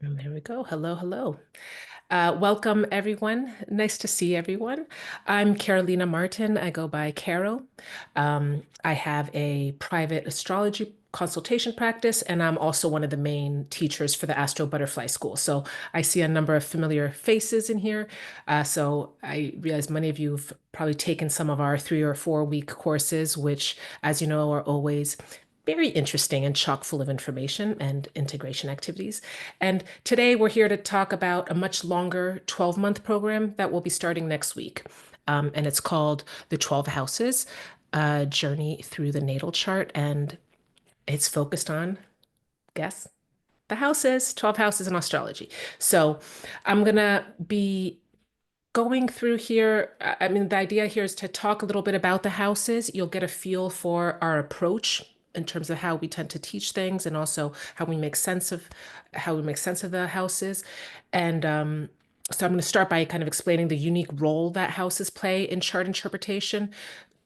And there we go. Hello, hello. Welcome, everyone. Nice to see everyone. I'm Carolina Martin. I go by Caro. I have a private astrology consultation practice, and I'm also one of the main teachers for the Astro Butterfly School. So I see a number of familiar faces in here. So I realize many of you have probably taken some of our 3 or 4 week courses, which, as you know, are always very interesting and chock full of information and integration activities. And today we're here to talk about a much longer 12-month program that will be starting next week. And it's called The 12 Houses, a Journey Through the Natal Chart. And it's focused on, guess, the houses, 12 houses in astrology. So I'm going to be going through here. I mean, the idea here is to talk a little bit about the houses. You'll get a feel for our approach in terms of how we tend to teach things and also how we make sense of the houses. And so I'm going to start by kind of explaining the unique role that houses play in chart interpretation.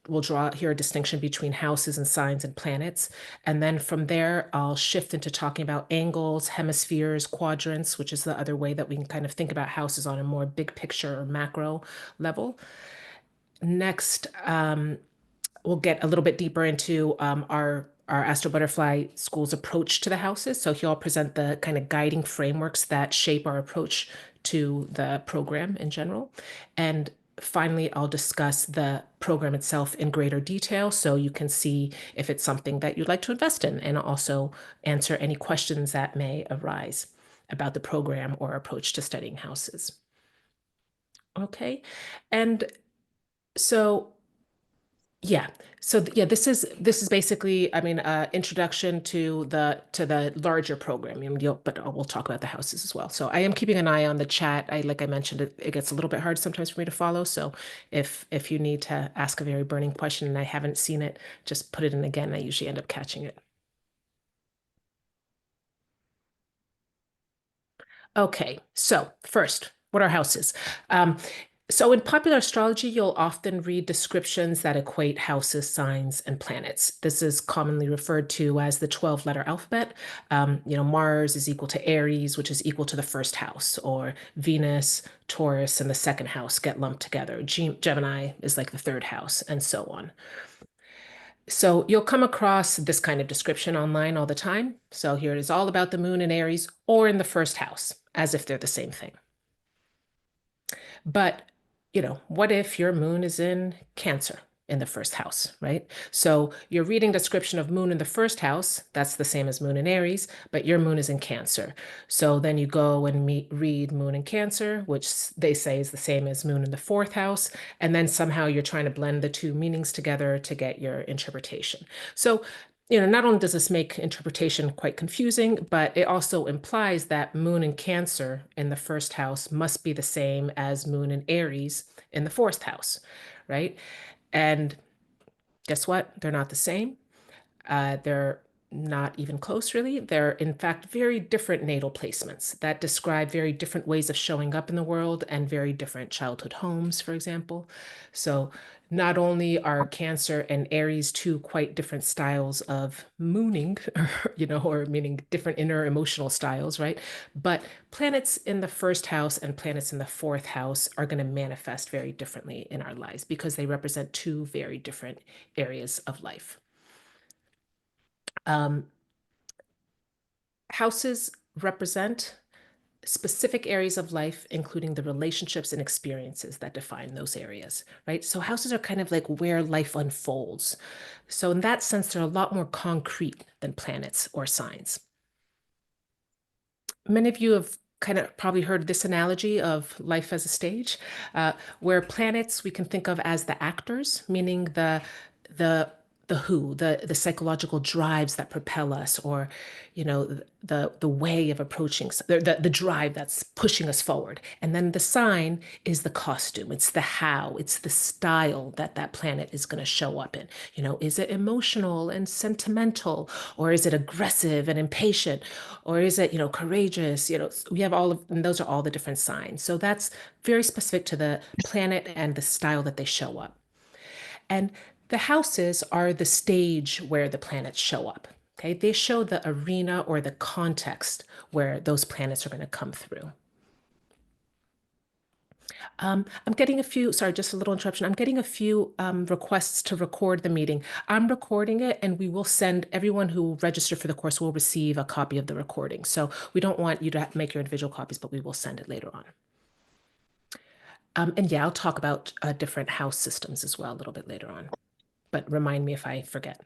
We'll draw here a distinction between houses and signs and planets. And then from there, I'll shift into talking about angles, hemispheres, quadrants, which is the other way that we can kind of think about houses on a more big picture or macro level. Next, we'll get a little bit deeper into our Astro Butterfly School's approach to the houses. So he'll present the kind of guiding frameworks that shape our approach to the program in general. And finally, I'll discuss the program itself in greater detail so you can see if it's something that you'd like to invest in and also answer any questions that may arise about the program or approach to studying houses. Okay. And so yeah. So this is basically, I mean, introduction to the larger program. I mean, but we'll talk about the houses as well. So I am keeping an eye on the chat. Like I mentioned, it gets a little bit hard sometimes for me to follow. So if you need to ask a very burning question and I haven't seen it, just put it in again. I usually end up catching it. Okay, so first, what are houses? Um, so in popular astrology, you'll often read descriptions that equate houses, signs, and planets. This is commonly referred to as the 12-letter alphabet. Mars is equal to Aries, which is equal to the first house, or Venus, Taurus, and the second house get lumped together. Gemini is like the third house, and so on. So you'll come across this kind of description online all the time. So here it is all about the moon in Aries or in the first house, as if they're the same thing. But, what if your moon is in Cancer in the first house, right? So you're reading description of moon in the first house, that's the same as moon in Aries, but your moon is in Cancer. So then you go and read moon in Cancer, which they say is the same as moon in the fourth house, and then somehow you're trying to blend the two meanings together to get your interpretation. So not only does this make interpretation quite confusing, but it also implies that moon in Cancer in the first house must be the same as moon in Aries in the fourth house, right? And guess what? They're not the same. They're not even close, really. They're, in fact, very different natal placements that describe very different ways of showing up in the world and very different childhood homes, for example. So, not only are Cancer and Aries two quite different styles of mooning, or meaning different inner emotional styles, right? But planets in the first house and planets in the fourth house are going to manifest very differently in our lives because they represent two very different areas of life. Um, Houses represent specific areas of life, including the relationships and experiences that define those areas, right? So houses are kind of like where life unfolds. So in that sense, they're a lot more concrete than planets or signs. Many of you have kind of probably heard this analogy of life as a stage, where planets we can think of as the actors, meaning the the psychological drives that propel us, or the way of approaching the drive that's pushing us forward. And then the sign is the costume. It's the how. It's the style that that planet is going to show up in. Is it emotional and sentimental, or is it aggressive and impatient, or is it courageous? We have all of, and those are all the different signs. So that's very specific to the planet and the style that they show up. And the houses are the stage where the planets show up. Okay, they show the arena or the context where those planets are going to come through. I'm getting a few, sorry, just a little interruption. I'm getting a few requests to record the meeting. I'm recording it and we will send everyone who registered for the course will receive a copy of the recording. So we don't want you to make your individual copies, but we will send it later on. And yeah, I'll talk about different house systems as well a little bit later on, but remind me if I forget.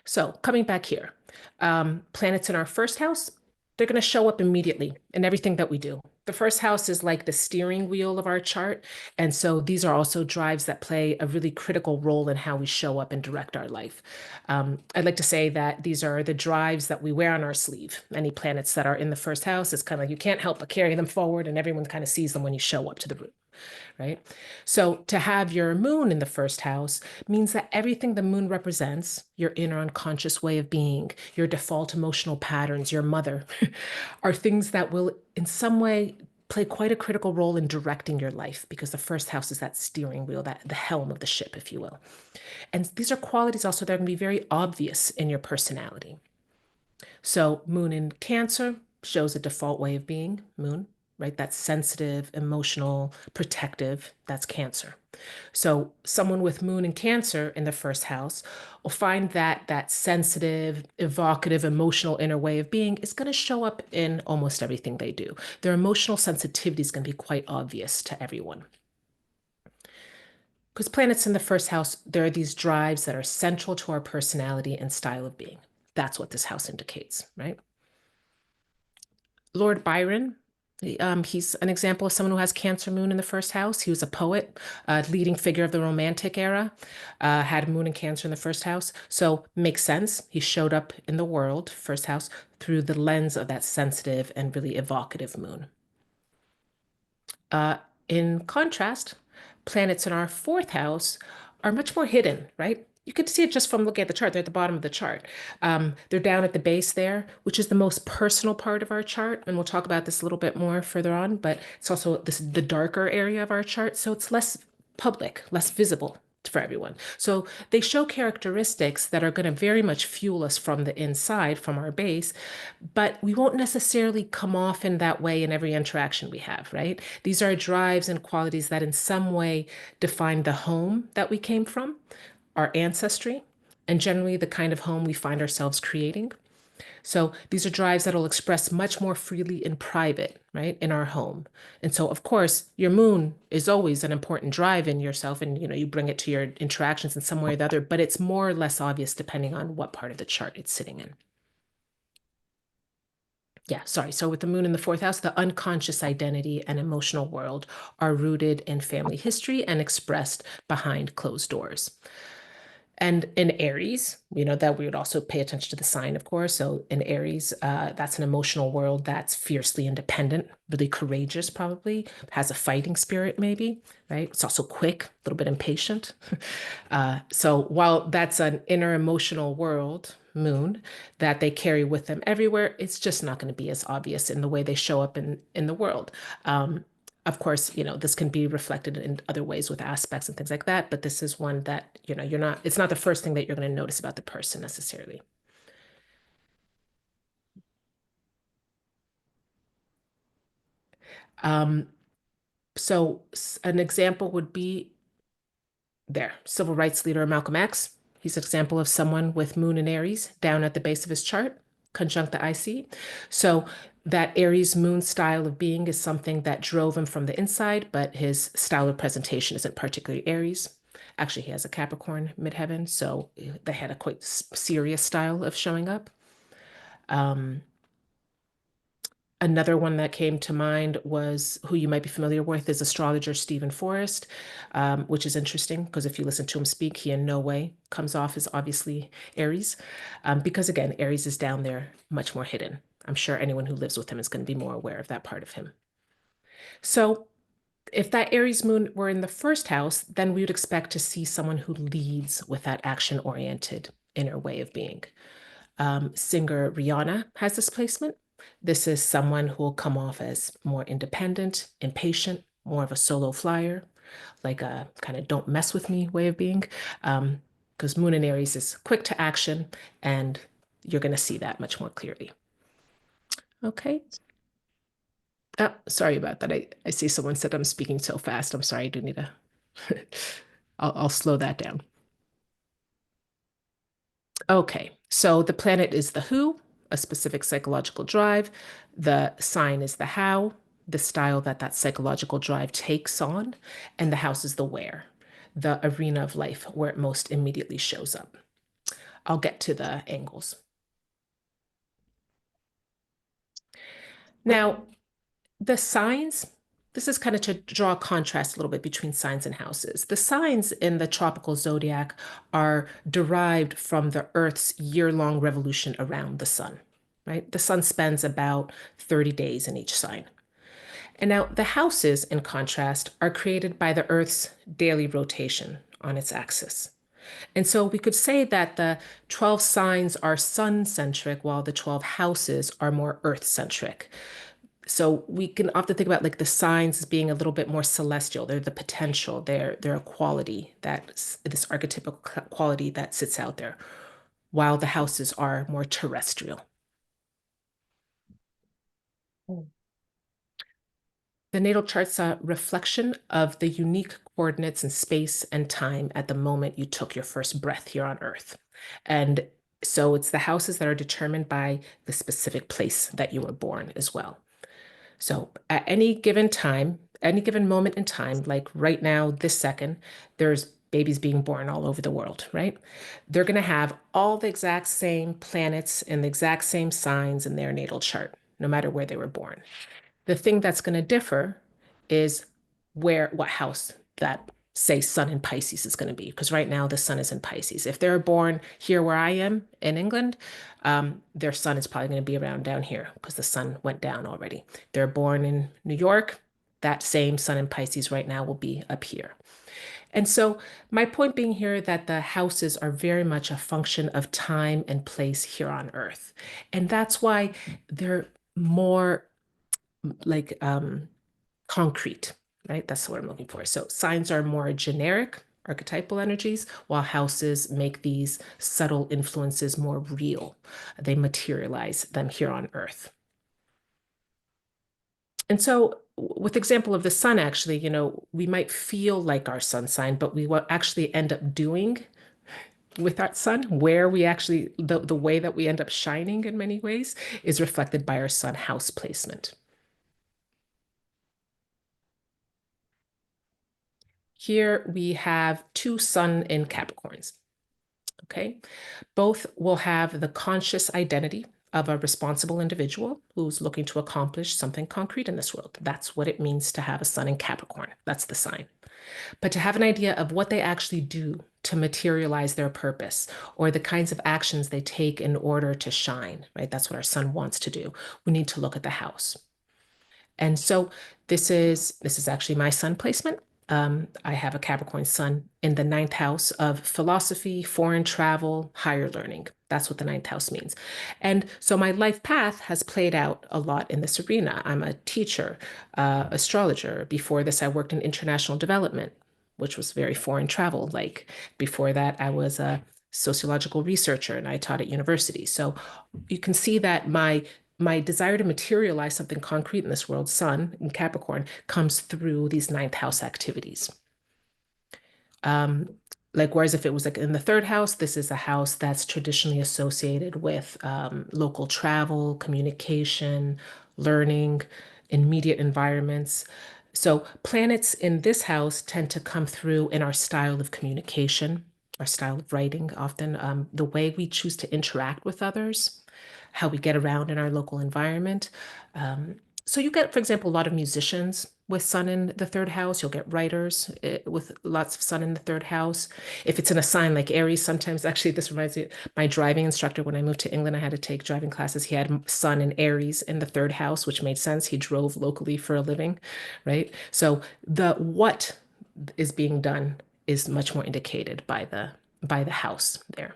So coming back here, planets in our first house, they're going to show up immediately in everything that we do. The first house is like the steering wheel of our chart. And so these are also drives that play a really critical role in how we show up and direct our life. I'd like to say that these are the drives that we wear on our sleeve. Any planets that are in the first house, it's kind of like you can't help but carry them forward, and everyone kind of sees them when you show up to the room, right? So to have your moon in the first house means that everything the moon represents, your inner unconscious way of being, your default emotional patterns, your mother, are things that will in some way play quite a critical role in directing your life because the first house is that steering wheel, that the helm of the ship, if you will. And these are qualities also that are going to be very obvious in your personality. So moon in Cancer shows a default way of being, moon, right? That's sensitive, emotional, protective. That's Cancer. So someone with moon in Cancer in the first house will find that that sensitive, evocative, emotional inner way of being is going to show up in almost everything they do. Their emotional sensitivity is going to be quite obvious to everyone. Because planets in the first house, there are these drives that are central to our personality and style of being. That's what this house indicates, right? Lord Byron, he's an example of someone who has Cancer moon in the first house. He was a poet, a leading figure of the Romantic era, had moon and Cancer in the first house. So makes sense. He showed up in the world, first house, through the lens of that sensitive and really evocative moon. Uh, in contrast, planets in our fourth house are much more hidden, right? You could see it just from looking at the chart. They're at the bottom of the chart. They're down at the base there, which is the most personal part of our chart. And we'll talk about this a little bit more further on, but it's also the darker area of our chart. So it's less public, less visible for everyone. So they show characteristics that are going to very much fuel us from the inside, from our base, but we won't necessarily come off in that way in every interaction we have, right? These are drives and qualities that in some way define the home that we came from, our ancestry, and generally the kind of home we find ourselves creating. So these are drives that will express much more freely in private, right, in our home. And so, of course, your moon is always an important drive in yourself, and you bring it to your interactions in some way or the other, but it's more or less obvious depending on what part of the chart it's sitting in. Yeah, sorry. So with the moon in the fourth house, the unconscious identity and emotional world are rooted in family history and expressed behind closed doors. And in Aries, that we would also pay attention to the sign, of course. So in Aries, that's an emotional world that's fiercely independent, really courageous, probably, has a fighting spirit, maybe, right? It's also quick, a little bit impatient. So while that's an inner emotional world, moon, that they carry with them everywhere, it's just not going to be as obvious in the way they show up in the world. Of course, this can be reflected in other ways with aspects and things like that, but this is one that, it's not the first thing that you're going to notice about the person necessarily. Um, so an example would be there, civil rights leader Malcolm X. He's an example of someone with moon in Aries down at the base of his chart, conjunct the IC. So that Aries moon style of being is something that drove him from the inside, but his style of presentation isn't particularly Aries. Actually, he has a Capricorn midheaven, so they had a quite serious style of showing up. Um, Another one that came to mind was who you might be familiar with is astrologer Stephen Forrest, which is interesting because if you listen to him speak, he in no way comes off as obviously Aries, because again, Aries is down there much more hidden. I'm sure anyone who lives with him is going to be more aware of that part of him. So if that Aries moon were in the first house, then we would expect to see someone who leads with that action-oriented inner way of being. Singer Rihanna has this placement. This is someone who will come off as more independent, impatient, more of a solo flyer, like a kind of don't mess with me way of being. Um, because Moon in Aries is quick to action, and you're going to see that much more clearly. Okay. Oh, sorry about that. I see someone said I'm speaking so fast. I'm sorry. I do need to, I'll slow that down. Okay. So the planet is the who, a specific psychological drive. The sign is the how, the style that that psychological drive takes on. And the house is the where, the arena of life where it most immediately shows up. I'll get to the angles. Now, the signs, this is kind of to draw a contrast a little bit between signs and houses. The signs in the tropical zodiac are derived from the Earth's year-long revolution around the sun, right? The sun spends about 30 days in each sign. And now the houses, in contrast, are created by the Earth's daily rotation on its axis. And so we could say that the 12 signs are sun-centric, while the 12 houses are more earth-centric. So we can often think about like the signs as being a little bit more celestial. They're the potential. They're a quality that this archetypical quality that sits out there, while the houses are more terrestrial. The natal chart's a reflection of the unique coordinates in space and time at the moment you took your first breath here on Earth. And so it's the houses that are determined by the specific place that you were born as well. So at any given time, any given moment in time, like right now, this second, there's babies being born all over the world, right? They're going to have all the exact same planets and the exact same signs in their natal chart, no matter where they were born. The thing that's going to differ is what house that, say, sun in Pisces is going to be. Because right now the sun is in Pisces. If they're born here where I am in England, their sun is probably going to be around down here because the sun went down already. They're born in New York, that same sun in Pisces right now will be up here. And so my point being here that the houses are very much a function of time and place here on Earth. And that's why they're more like concrete, right? That's what I'm looking for. So signs are more generic, archetypal energies, while houses make these subtle influences more real. They materialize them here on Earth. And so with example of the sun, actually, we might feel like our sun sign, but we what actually end up doing with that sun, where we actually, the way that we end up shining in many ways is reflected by our sun house placement. Here we have two sun in Capricorns, okay? Both will have the conscious identity of a responsible individual who's looking to accomplish something concrete in this world. That's what it means to have a sun in Capricorn. That's the sign. But to have an idea of what they actually do to materialize their purpose or the kinds of actions they take in order to shine, right? That's what our sun wants to do. We need to look at the house. And so this is actually my sun placement. I have a Capricorn sun in the ninth house of philosophy, foreign travel, higher learning. That's what the ninth house means. And so my life path has played out a lot in this arena. I'm a teacher, astrologer. Before this, I worked in international development, which was very foreign travel. Like before that, I was a sociological researcher and I taught at university. So you can see that my desire to materialize something concrete in this world, sun in Capricorn, comes through these ninth house activities. Um, like, whereas if it was like in the third house, this is a house that's traditionally associated with local travel, communication, learning, immediate environments. So planets in this house tend to come through in our style of communication, our style of writing, often the way we choose to interact with others, how we get around in our local environment. So you get, for example, a lot of musicians with sun in the third house. You'll get writers with lots of sun in the third house. If it's in a sign like Aries, sometimes actually this reminds me, my driving instructor, when I moved to England, I had to take driving classes. He had sun in Aries in the third house, which made sense. He drove locally for a living, right? So the what is being done is much more indicated by the house there.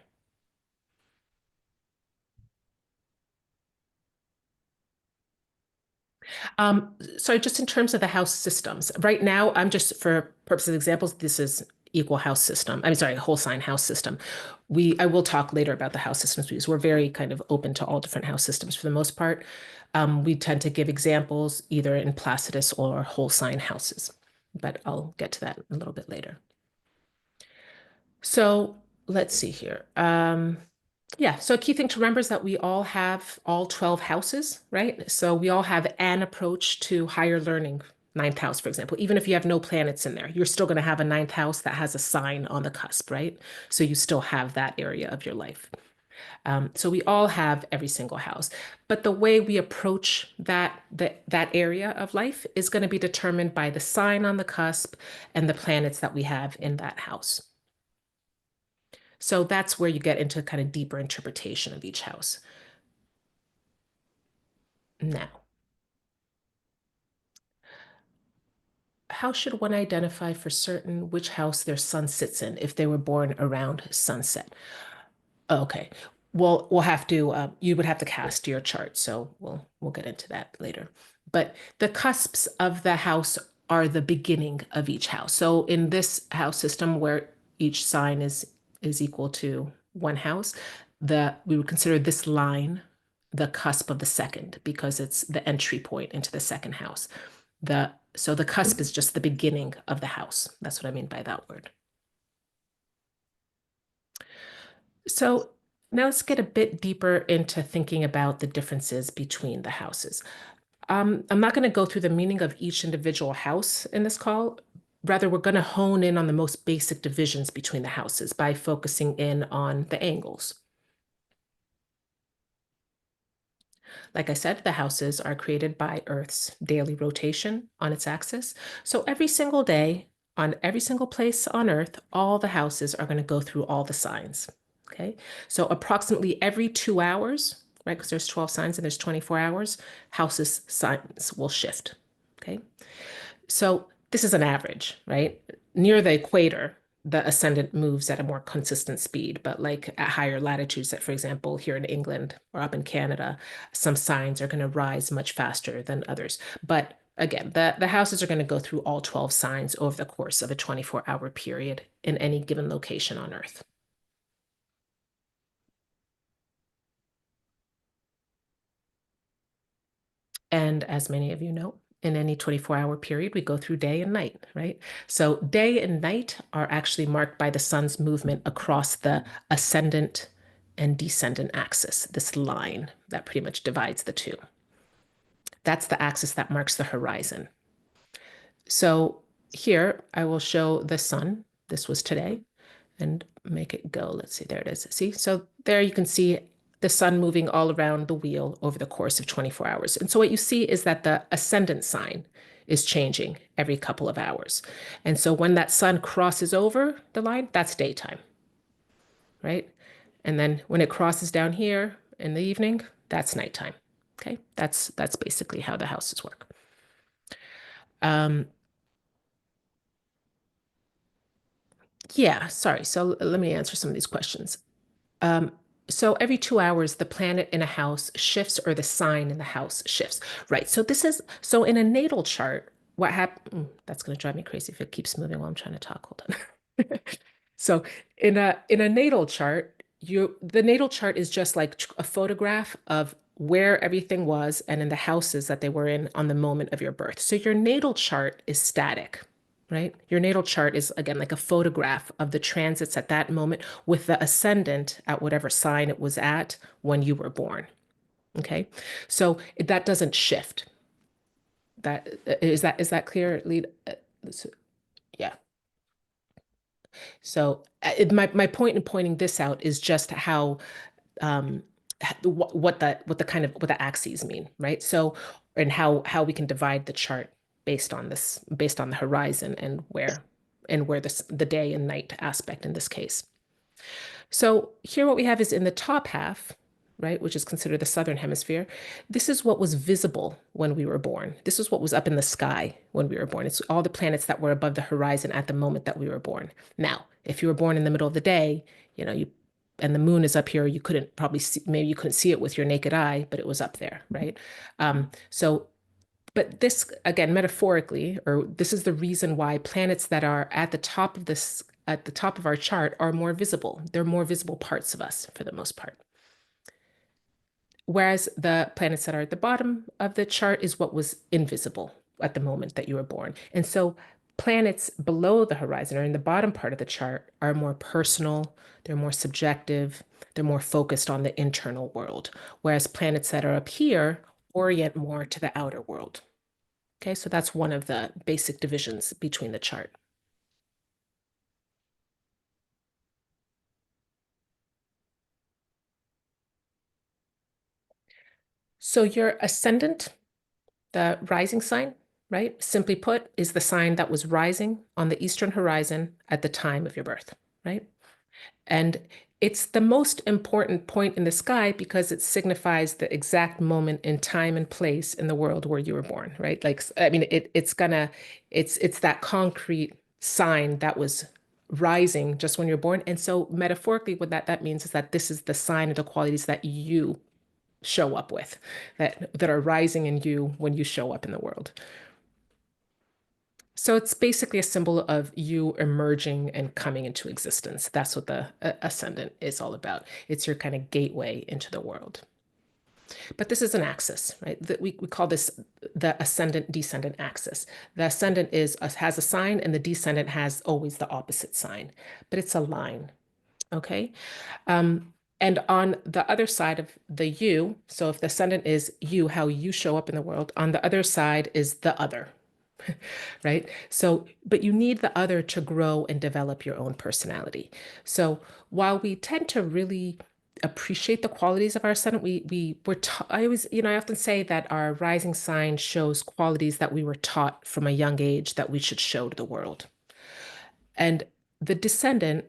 So just in terms of the house systems, right now, I'm just for purposes of examples, this is equal house system. I'm sorry, whole sign house system. I will talk later about the house systems because we're very kind of open to all different house systems for the most part. We tend to give examples either in Placidus or whole sign houses, but I'll get to that a little bit later. So let's see here. Yeah, so a key thing to remember is that we all have all 12 houses, right? So we all have an approach to higher learning. Ninth house, for example, even if you have no planets in there, you're still going to have a ninth house that has a sign on the cusp, right? So you still have that area of your life. So we all have every single house, but the way we approach that area of life is going to be determined by the sign on the cusp and the planets that we have in that house. So that's where you get into kind of deeper interpretation of each house. Now, how should one identify for certain which house their sun sits in if they were born around sunset? Okay. Well, we'll have to, you would have to cast your chart, so we'll get into that later. But the cusps of the house are the beginning of each house. So in this house system where each sign is equal to one house, we would consider this line the cusp of the second because it's the entry point into the second house. So the cusp is just the beginning of the house. That's what I mean by that word. So now let's get a bit deeper into thinking about the differences between the houses. I'm not going to go through the meaning of each individual house in this call. Rather, we're going to hone in on the most basic divisions between the houses by focusing in on the angles. Like I said, the houses are created by Earth's daily rotation on its axis. So every single day, on every single place on Earth, all the houses are going to go through all the signs. Okay, so approximately every 2 hours, right? Because there's 12 signs and there's 24 hours, houses signs will shift. Okay, so this is an average, right? Near the equator, the ascendant moves at a more consistent speed, but like at higher latitudes, that for example, here in England or up in Canada, some signs are going to rise much faster than others. But again, the houses are going to go through all 12 signs over the course of a 24-hour period in any given location on Earth. And as many of you know, in any 24-hour period, we go through day and night, right? So day and night are actually marked by the sun's movement across the ascendant and descendant axis, this line that pretty much divides the two. That's the axis that marks the horizon. So here I will show the sun. This was today and make it go. Let's see, there it is. See, so there you can see the sun moving all around the wheel over the course of 24 hours. And so what you see is that the ascendant sign is changing every couple of hours. And so when that sun crosses over the line, that's daytime, right? And then when it crosses down here in the evening, that's nighttime. Okay, that's basically how the houses work. Um, yeah, sorry. So let me answer some of these questions. Um, so every 2 hours, the planet in a house shifts or the sign in the house shifts, right? So in a natal chart, what happened? That's going to drive me crazy if it keeps moving while I'm trying to talk. Hold on. So in a natal chart, the natal chart is just like a photograph of where everything was and in the houses that they were in on the moment of your birth. So your natal chart is static, right? Your natal chart is again like a photograph of the transits at that moment with the ascendant at whatever sign it was at when you were born. Okay. So that doesn't shift. That clear, Lead? Yeah. So my point in pointing this out is just how um, what the axes mean, right? So and how we can divide the chart based on the horizon and where the day and night aspect in this case. So here what we have is in the top half, right, which is considered the southern hemisphere. This is what was visible when we were born. This is what was up in the sky when we were born. It's all the planets that were above the horizon at the moment that we were born. Now, if you were born in the middle of the day, you and the moon is up here, you couldn't probably see, maybe you couldn't see it with your naked eye, but it was up there, right? So but this, again, metaphorically, or this is the reason why planets that are at the top of this at the top of our chart are more visible. They're more visible parts of us for the most part. Whereas the planets that are at the bottom of the chart is what was invisible at the moment that you were born. And so planets below the horizon or in the bottom part of the chart are more personal, they're more subjective, they're more focused on the internal world. Whereas planets that are up here orient more to the outer world. Okay, so that's one of the basic divisions between the chart. So your ascendant, the rising sign, right? Simply put, is the sign that was rising on the eastern horizon at the time of your birth, right? And it's the most important point in the sky because it signifies the exact moment in time and place in the world where you were born, right? Like, I mean, it's that concrete sign that was rising just when you're born. And so metaphorically, what that means is that this is the sign of the qualities that you show up with, that are rising in you when you show up in the world. So it's basically a symbol of you emerging and coming into existence. That's what the ascendant is all about. It's your kind of gateway into the world. But this is an axis, right? We call this the ascendant descendant axis. The ascendant has a sign and the descendant has always the opposite sign, but it's a line, okay? And on the other side of the you, so if the ascendant is you, how you show up in the world, on the other side is the other, right? So, but you need the other to grow and develop your own personality. So, while we tend to really appreciate the qualities of our ascendant, we're taught, I always, I often say that our rising sign shows qualities that we were taught from a young age that we should show to the world. And the descendant,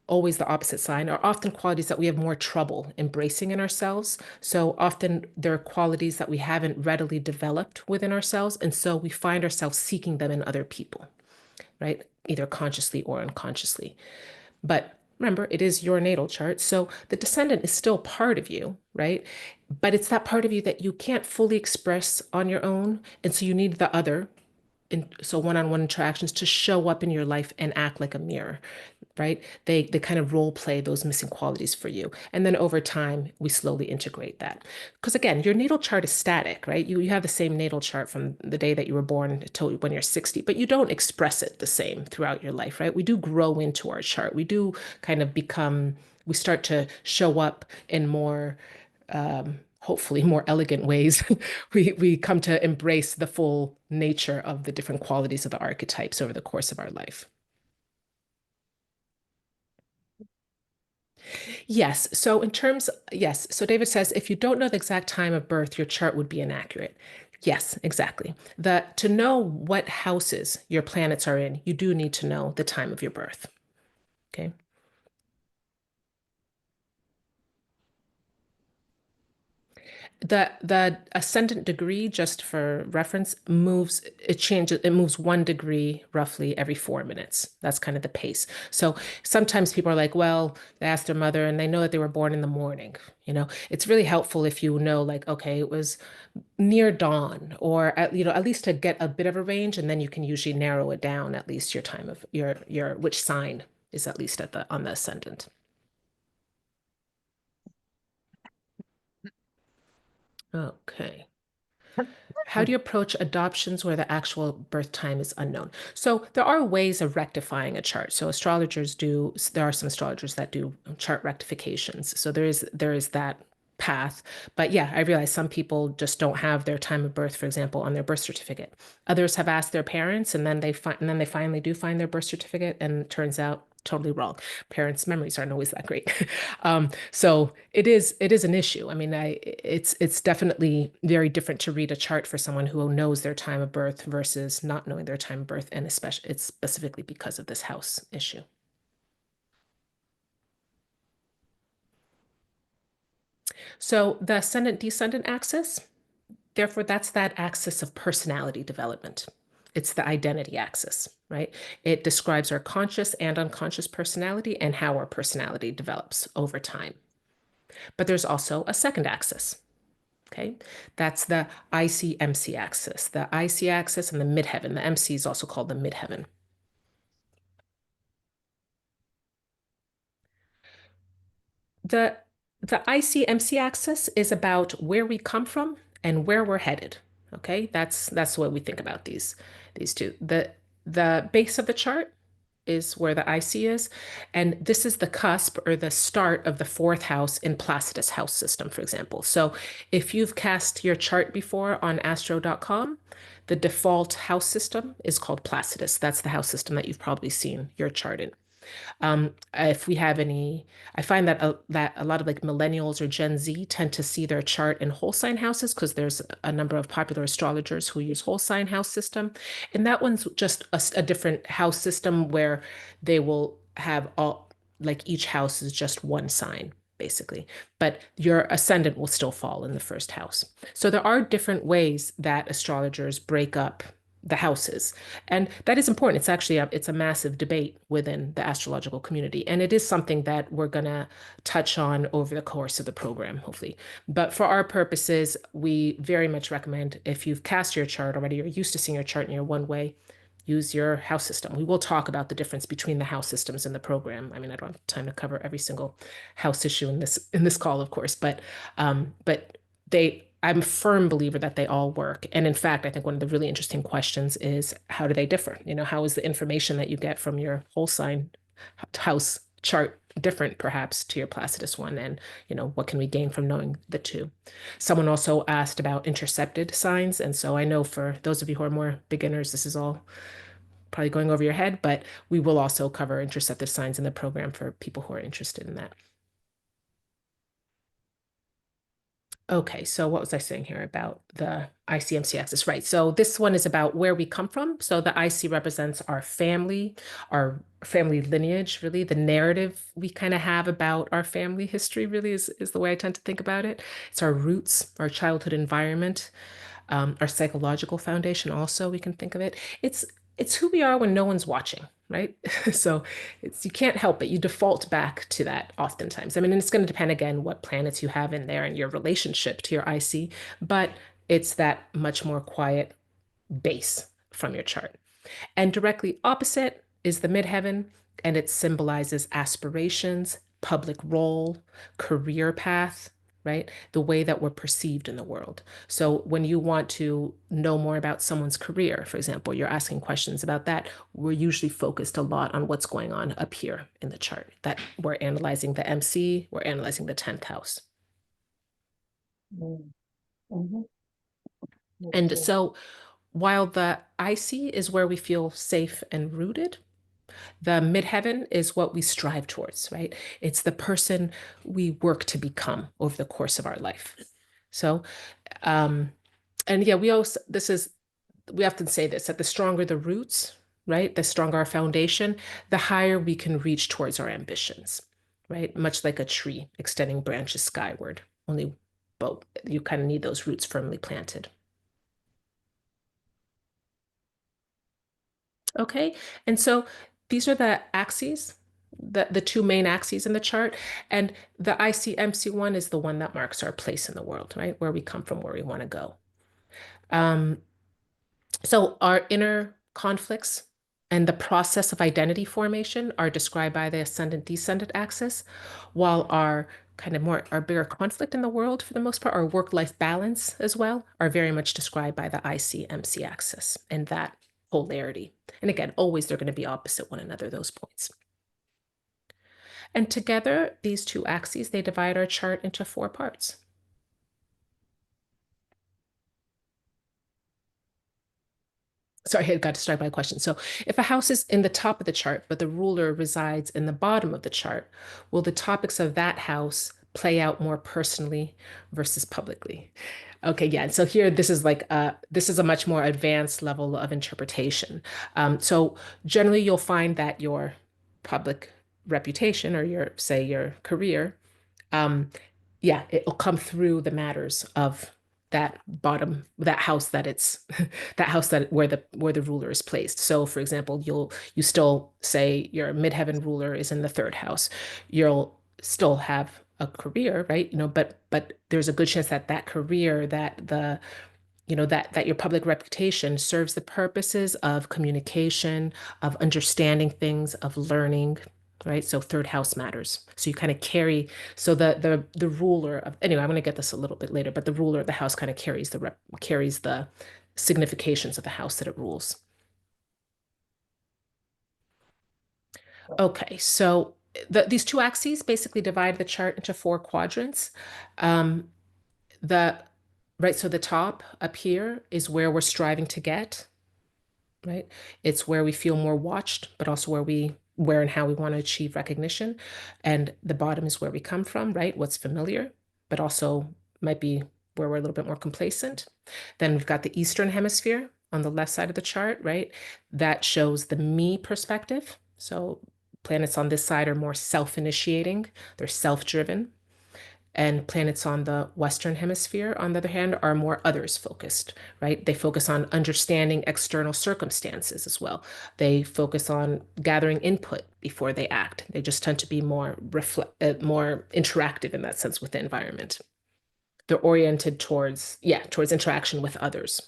always the opposite sign, are often qualities that we have more trouble embracing in ourselves. So often there are qualities that we haven't readily developed within ourselves. And so we find ourselves seeking them in other people, right? Either consciously or unconsciously. But remember, it is your natal chart. So the descendant is still part of you, right? But it's that part of you that you can't fully express on your own. And so you need the other. And so one-on-one interactions to show up in your life and act like a mirror, right? They kind of role play those missing qualities for you. And then over time, we slowly integrate that. Because again, your natal chart is static, right? You have the same natal chart from the day that you were born till when you're 60, but you don't express it the same throughout your life, right? We do grow into our chart. We do kind of we start to show up in more hopefully more elegant ways. We come to embrace the full nature of the different qualities of the archetypes over the course of our life. Yes. So yes. So David says, if you don't know the exact time of birth, your chart would be inaccurate. Yes, exactly. To know what houses your planets are in, you do need to know the time of your birth. Okay. The ascendant degree, just for reference, it moves 1 degree roughly every 4 minutes. That's kind of the pace. So sometimes people are like, well, they ask their mother and they know that they were born in the morning. It's really helpful if you know, like, okay, it was near dawn, or at least to get a bit of a range, and then you can usually narrow it down, at least your time of your which sign is at least on the ascendant. Okay. How do you approach adoptions where the actual birth time is unknown? So there are ways of rectifying a chart. So there are some astrologers that do chart rectifications. So there is that path. But yeah, I realize some people just don't have their time of birth, for example, on their birth certificate. Others have asked their parents and then they finally do find their birth certificate, and it turns out totally wrong. Parents' memories aren't always that great. So it is an issue. I mean, it's definitely very different to read a chart for someone who knows their time of birth versus not knowing their time of birth, and especially it's specifically because of this house issue. So the ascendant descendant axis, therefore, that's that axis of personality development. It's the identity axis, right? It describes our conscious and unconscious personality and how our personality develops over time. But there's also a second axis. Okay, that's the IC-MC axis, the IC axis and the midheaven. The MC is also called the midheaven. The the ICMC axis is about where we come from and where we're headed. Okay, that's what we think about these two. The base of the chart is where the IC is, and this is the cusp or the start of the fourth house in Placidus house system, for example. So if you've cast your chart before on astro.com, the default house system is called Placidus. That's the house system that you've probably seen your chart in. If we have any, I find that a lot of like millennials or Gen Z tend to see their chart in whole sign houses because there's a number of popular astrologers who use whole sign house system, and that one's just a different house system where they will have all like each house is just one sign basically, but your ascendant will still fall in the first house. So there are different ways that astrologers break up the houses. And that is important. It's actually it's a massive debate within the astrological community. And it is something that we're going to touch on over the course of the program, hopefully. But for our purposes, we very much recommend if you've cast your chart already, you're used to seeing your chart in your one way, use your house system. We will talk about the difference between the house systems in the program. I mean, I don't have time to cover every single house issue in this call, of course, but I'm a firm believer that they all work. And in fact, I think one of the really interesting questions is how do they differ? You know, how is the information that you get from your whole sign house chart different perhaps to your Placidus one? And, you know, what can we gain from knowing the two? Someone also asked about intercepted signs. And so I know for those of you who are more beginners, this is all probably going over your head, but we will also cover intercepted signs in the program for people who are interested in that. Okay, so what was I saying here about the ICMC axis? Right. So this one is about where we come from. So the IC represents our family lineage, really, the narrative we kind of have about our family history, really is the way I tend to think about it. It's our roots, our childhood environment, our psychological foundation also, we can think of it. It's who we are when no one's watching, right? So it's you can't help it. You default back to that oftentimes. I mean, and it's going to depend again what planets you have in there and your relationship to your IC, but it's that much more quiet base from your chart. And directly opposite is the midheaven, and it symbolizes aspirations, public role, career path, right? The way that we're perceived in the world. So when you want to know more about someone's career, for example, you're asking questions about that, we're usually focused a lot on what's going on up here in the chart. That we're analyzing the MC, we're analyzing the 10th house. Mm. Mhm. And Okay. so while the IC is where we feel safe and rooted, the midheaven is what we strive towards, right? It's the person we work to become over the course of our life. So, um, and yeah, we often say this, that the stronger the roots, right? The stronger our foundation, the higher we can reach towards our ambitions, right? Much like a tree extending branches skyward, only, but you kind of need those roots firmly planted. Okay, and so these are the axes, the two main axes in the chart, and the ICMC one is the one that marks our place in the world, right? Where we come from, where we want to go. Um, so our inner conflicts and the process of identity formation are described by the ascendant-descendant axis, while our kind of more our bigger conflict in the world, for the most part, our work-life balance as well, are very much described by the ICMC axis and that polarity. And again, always they're going to be opposite one another, those points. And together, these two axes, they divide our chart into four parts. Sorry, I got distracted by a question. So if a house is in the top of the chart, but the ruler resides in the bottom of the chart, will the topics of that house play out more personally versus publicly? Okay, yeah. So here, this is a much more advanced level of interpretation. So generally, you'll find that your public reputation or your, say, your career, um, yeah, it'll come through the matters of that house that it's that house that where the ruler is placed. So for example, you still say your midheaven ruler is in the third house. You'll still have a career, right? You know, but there's a good chance that that career, that the you know that your public reputation serves the purposes of communication, of understanding things, of learning, right? So third house matters. So you kind of carry, so the ruler of, anyway, I'm going to get this a little bit later, but the ruler of the house kind of carries the significations of the house that it rules. Okay, so these two axes basically divide the chart into four quadrants. Um, the right, so the top up here is where we're striving to get, right? It's where we feel more watched, but also where and how we want to achieve recognition. And the bottom is where we come from, right? What's familiar, but also might be where we're a little bit more complacent. Then we've got the Eastern Hemisphere on the left side of the chart, right? That shows the me perspective. So planets on this side are more self-initiating, they're self-driven. And planets on the Western Hemisphere, on the other hand, are more others focused, right? They focus on understanding external circumstances as well. They focus on gathering input before they act. They just tend to be more interactive in that sense with the environment. They're oriented towards, yeah, towards interaction with others.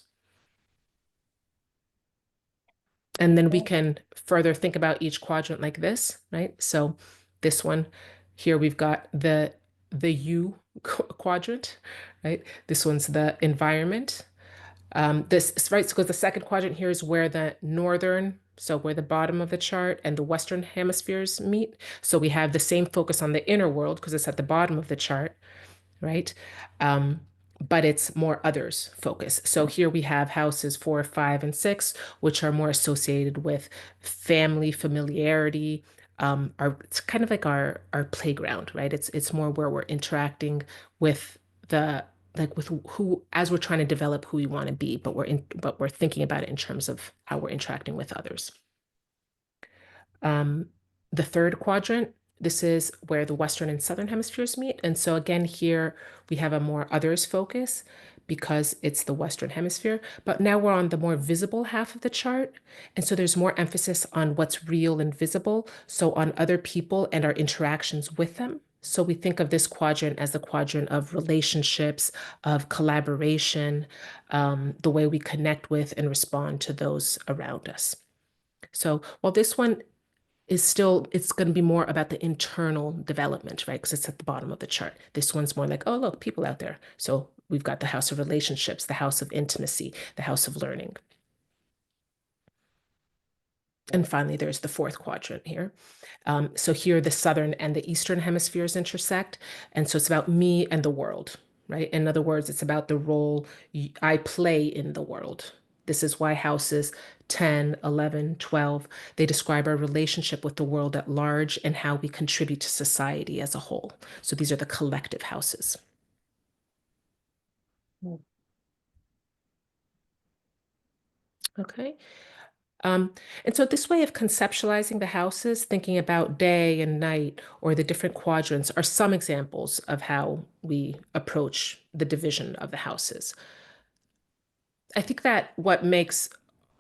And then we can further think about each quadrant like this, right? So this one here, we've got the U quadrant, right? This one's the environment. This right, because the second quadrant here is where the northern, so where the bottom of the chart and the western hemispheres meet. So we have the same focus on the inner world because it's at the bottom of the chart, right? Um, but it's more others focus. So here we have houses 4, 5, and 6, which are more associated with family, familiarity. It's kind of like our playground, right? It's more where we're interacting with the like with who as we're trying to develop who we want to be, but we're thinking about it in terms of how we're interacting with others. Um, the third quadrant, this is where the Western and Southern hemispheres meet. And so again, here we have a more others focus because it's the Western hemisphere, but now we're on the more visible half of the chart. And so there's more emphasis on what's real and visible. So on other people and our interactions with them. So we think of this quadrant as the quadrant of relationships, of collaboration, the way we connect with and respond to those around us. So while this one is still, it's going to be more about the internal development, right? Because it's at the bottom of the chart. This one's more like, oh, look, people out there. So we've got the house of relationships, the house of intimacy, the house of learning. And finally, there's the fourth quadrant here. So here, the southern and the eastern hemispheres intersect. And so it's about me and the world, right? In other words, it's about the role I play in the world. This is why houses 10, 11, 12, they describe our relationship with the world at large and how we contribute to society as a whole. So these are the collective houses. Okay. Um, and so this way of conceptualizing the houses, thinking about day and night or the different quadrants are some examples of how we approach the division of the houses. I think that what makes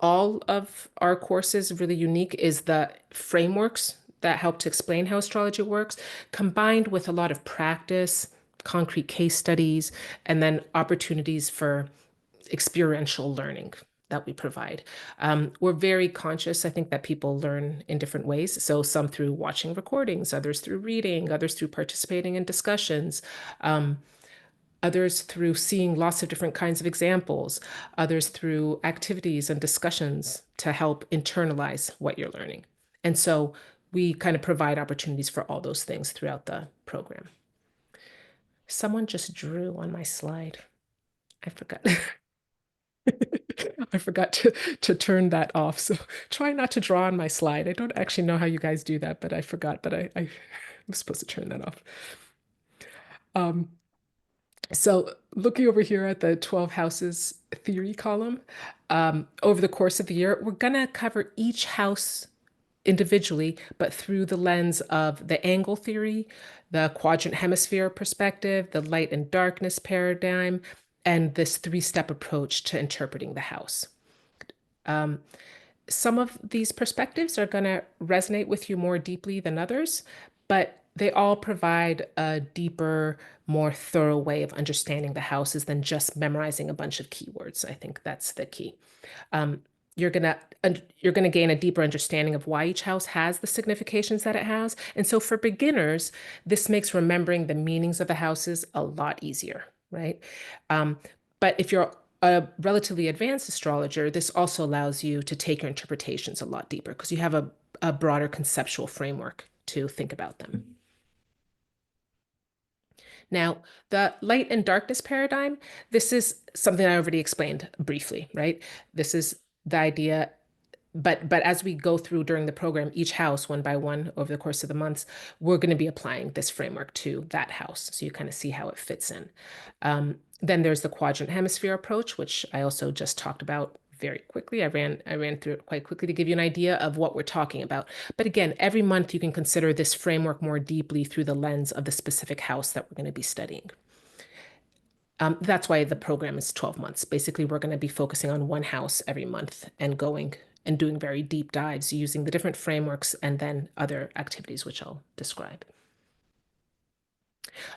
all of our courses really unique is the frameworks that help to explain how astrology works, combined with a lot of practice, concrete case studies, and then opportunities for experiential learning that we provide. We're very conscious, I think, that people learn in different ways. So some through watching recordings, others through reading, others through participating in discussions, others through seeing lots of different kinds of examples, others through activities and discussions to help internalize what you're learning. And so we kind of provide opportunities for all those things throughout the program. Someone just drew on my slide. I forgot. I forgot to turn that off. So try not to draw on my slide. I don't actually know how you guys do that, but I forgot that I was supposed to turn that off. Um, so looking over here at the 12 houses theory column, over the course of the year, we're gonna cover each house individually, but through the lens of the angle theory, the quadrant hemisphere perspective, the light and darkness paradigm, and this three-step approach to interpreting the house. Some of these perspectives are going to resonate with you more deeply than others, but they all provide a deeper, more thorough way of understanding the houses than just memorizing a bunch of keywords. I think that's the key. Um, you're gonna gain a deeper understanding of why each house has the significations that it has. And so for beginners, this makes remembering the meanings of the houses a lot easier, right? Um, but if you're a relatively advanced astrologer, this also allows you to take your interpretations a lot deeper because you have a broader conceptual framework to think about them. Now, the light and darkness paradigm, this is something I already explained briefly, right? This is the idea, but as we go through during the program, each house one by one over the course of the months, we're going to be applying this framework to that house. So you kind of see how it fits in. Then there's the quadrant hemisphere approach, which I also just talked about very quickly. I ran through it quite quickly to give you an idea of what we're talking about. But again, every month you can consider this framework more deeply through the lens of the specific house that we're going to be studying. That's why the program is 12 months. Basically, we're going to be focusing on one house every month and going and doing very deep dives using the different frameworks and then other activities, which I'll describe.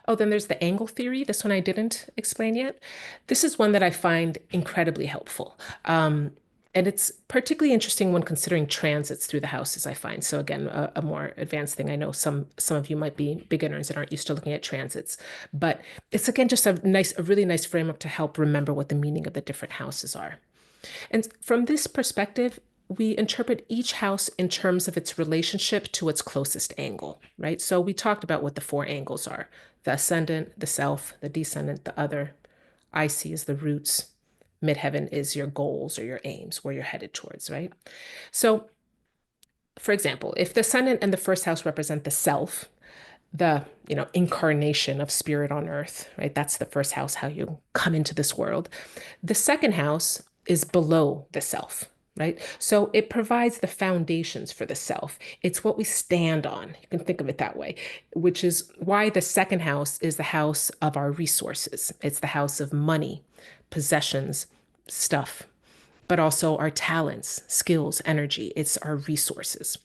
Oh, then there's the angle theory. This one I didn't explain yet. This is one that I find incredibly helpful. And it's particularly interesting when considering transits through the houses, I find. So again, a more advanced thing. I know some of you might be beginners and aren't used to looking at transits, but it's again just a really nice framework to help remember what the meaning of the different houses are. And from this perspective, we interpret each house in terms of its relationship to its closest angle, right? So we talked about what the four angles are: the ascendant, the self, the descendant, the other. IC is the roots. Midheaven is your goals or your aims, where you're headed towards, right? So, for example, if the ascendant and the first house represent the self, the incarnation of spirit on earth, right? That's the first house, how you come into this world. The second house is below the self, right? So it provides the foundations for the self. It's what we stand on. You can think of it that way, which is why the second house is the house of our resources. It's the house of money, possessions, stuff, but also our talents, skills, energy. It's our resources,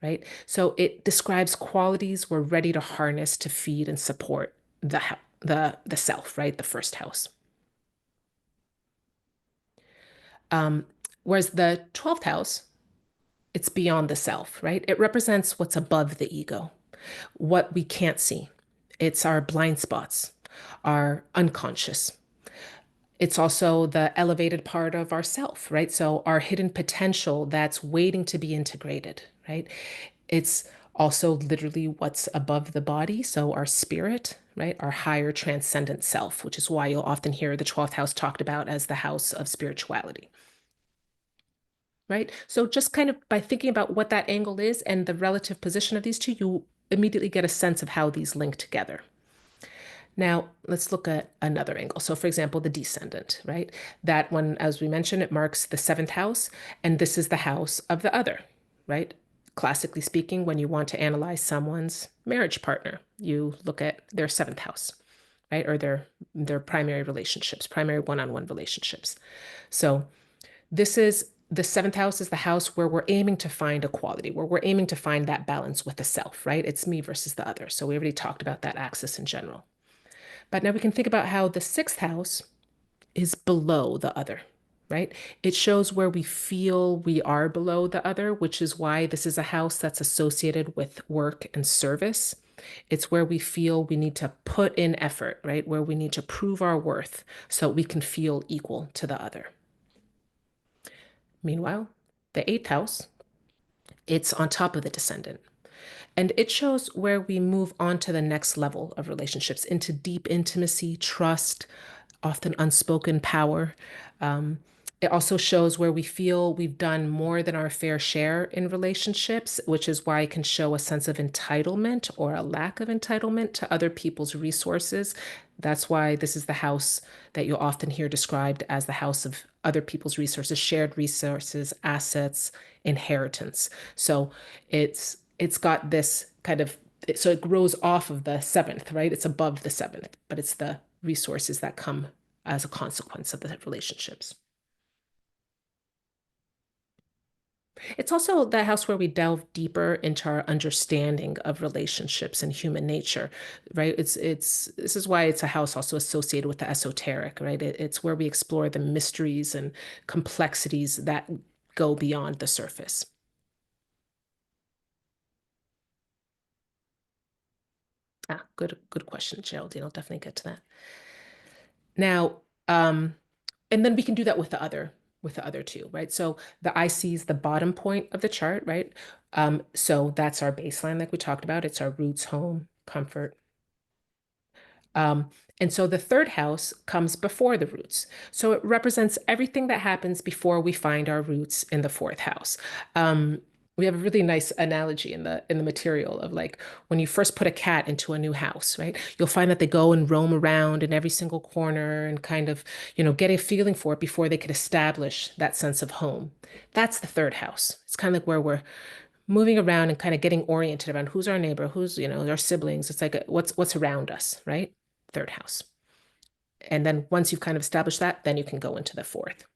right? So it describes qualities we're ready to harness to feed and support the self, right? The first house. Um, Whereas the 12th house, it's beyond the self, right? It represents what's above the ego, what we can't see. It's our blind spots, our unconscious. It's also the elevated part of ourself, right? So our hidden potential that's waiting to be integrated, right? It's also literally what's above the body. So our spirit, right? Our higher transcendent self, which is why you'll often hear the 12th house talked about as the house of spirituality, right? So just kind of by thinking about what that angle is and the relative position of these two, you immediately get a sense of how these link together. Now, let's look at another angle. So, for example, the descendant, right? That one, as we mentioned, it marks the seventh house, and this is the house of the other, right? Classically speaking, when you want to analyze someone's marriage partner, you look at their seventh house, right? Or their primary relationships, primary one-on-one relationships. So this is the seventh house is the house where we're aiming to find equality, where we're aiming to find that balance with the self, right? It's me versus the other. So we already talked about that axis in general. But now we can think about how the sixth house is below the other, right? It shows where we feel we are below the other, which is why this is a house that's associated with work and service. It's where we feel we need to put in effort, right? Where we need to prove our worth so we can feel equal to the other. Meanwhile, the eighth house, it's on top of the descendant. And it shows where we move on to the next level of relationships into deep intimacy, trust, often unspoken power. Um, it also shows where we feel we've done more than our fair share in relationships, which is why it can show a sense of entitlement or a lack of entitlement to other people's resources. That's why this is the house that you'll often hear described as the house of other people's resources, shared resources, assets, inheritance. So it's got this kind of so it grows off of the seventh, right? It's above the seventh, but it's the resources that come as a consequence of the relationships. It's also the house where we delve deeper into our understanding of relationships and human nature, right? It's this is why it's a house also associated with the esoteric, right? It's where we explore the mysteries and complexities that go beyond the surface? Good question, Geraldine. I'll definitely get to that. Now, and then we can do that with the other two, right? So the IC is the bottom point of the chart, right? So that's our baseline, like we talked about. It's our roots, home, comfort. Um, and so the third house comes before the roots. So it represents everything that happens before we find our roots in the fourth house. Um, we have a really nice analogy in the material of like when you first put a cat into a new house, right? You'll find that they go and roam around in every single corner and kind of, get a feeling for it before they could establish that sense of home. That's the third house. It's kind of like where we're moving around and kind of getting oriented around who's our neighbor, who's, our siblings. It's like what's around us, right? Third house. And then once you've kind of established that, then you can go into the fourth.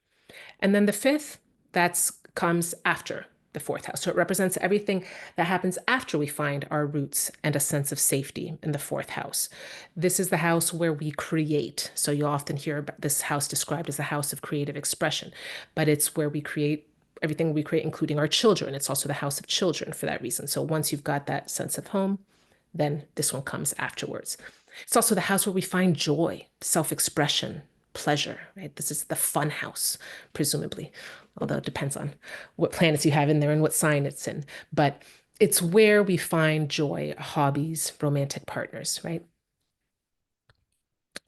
And then the fifth, that's comes after the fourth house. So it represents everything that happens after we find our roots and a sense of safety in the fourth house. This is the house where we create. So you often hear this house described as a house of creative expression, but it's where we create everything we create, including our children. It's also the house of children for that reason. So once you've got that sense of home, then this one comes afterwards. It's also the house where we find joy, self-expression, pleasure, right? This is the fun house, presumably, although it depends on what planets you have in there and what sign it's in. But it's where we find joy, hobbies, romantic partners, right?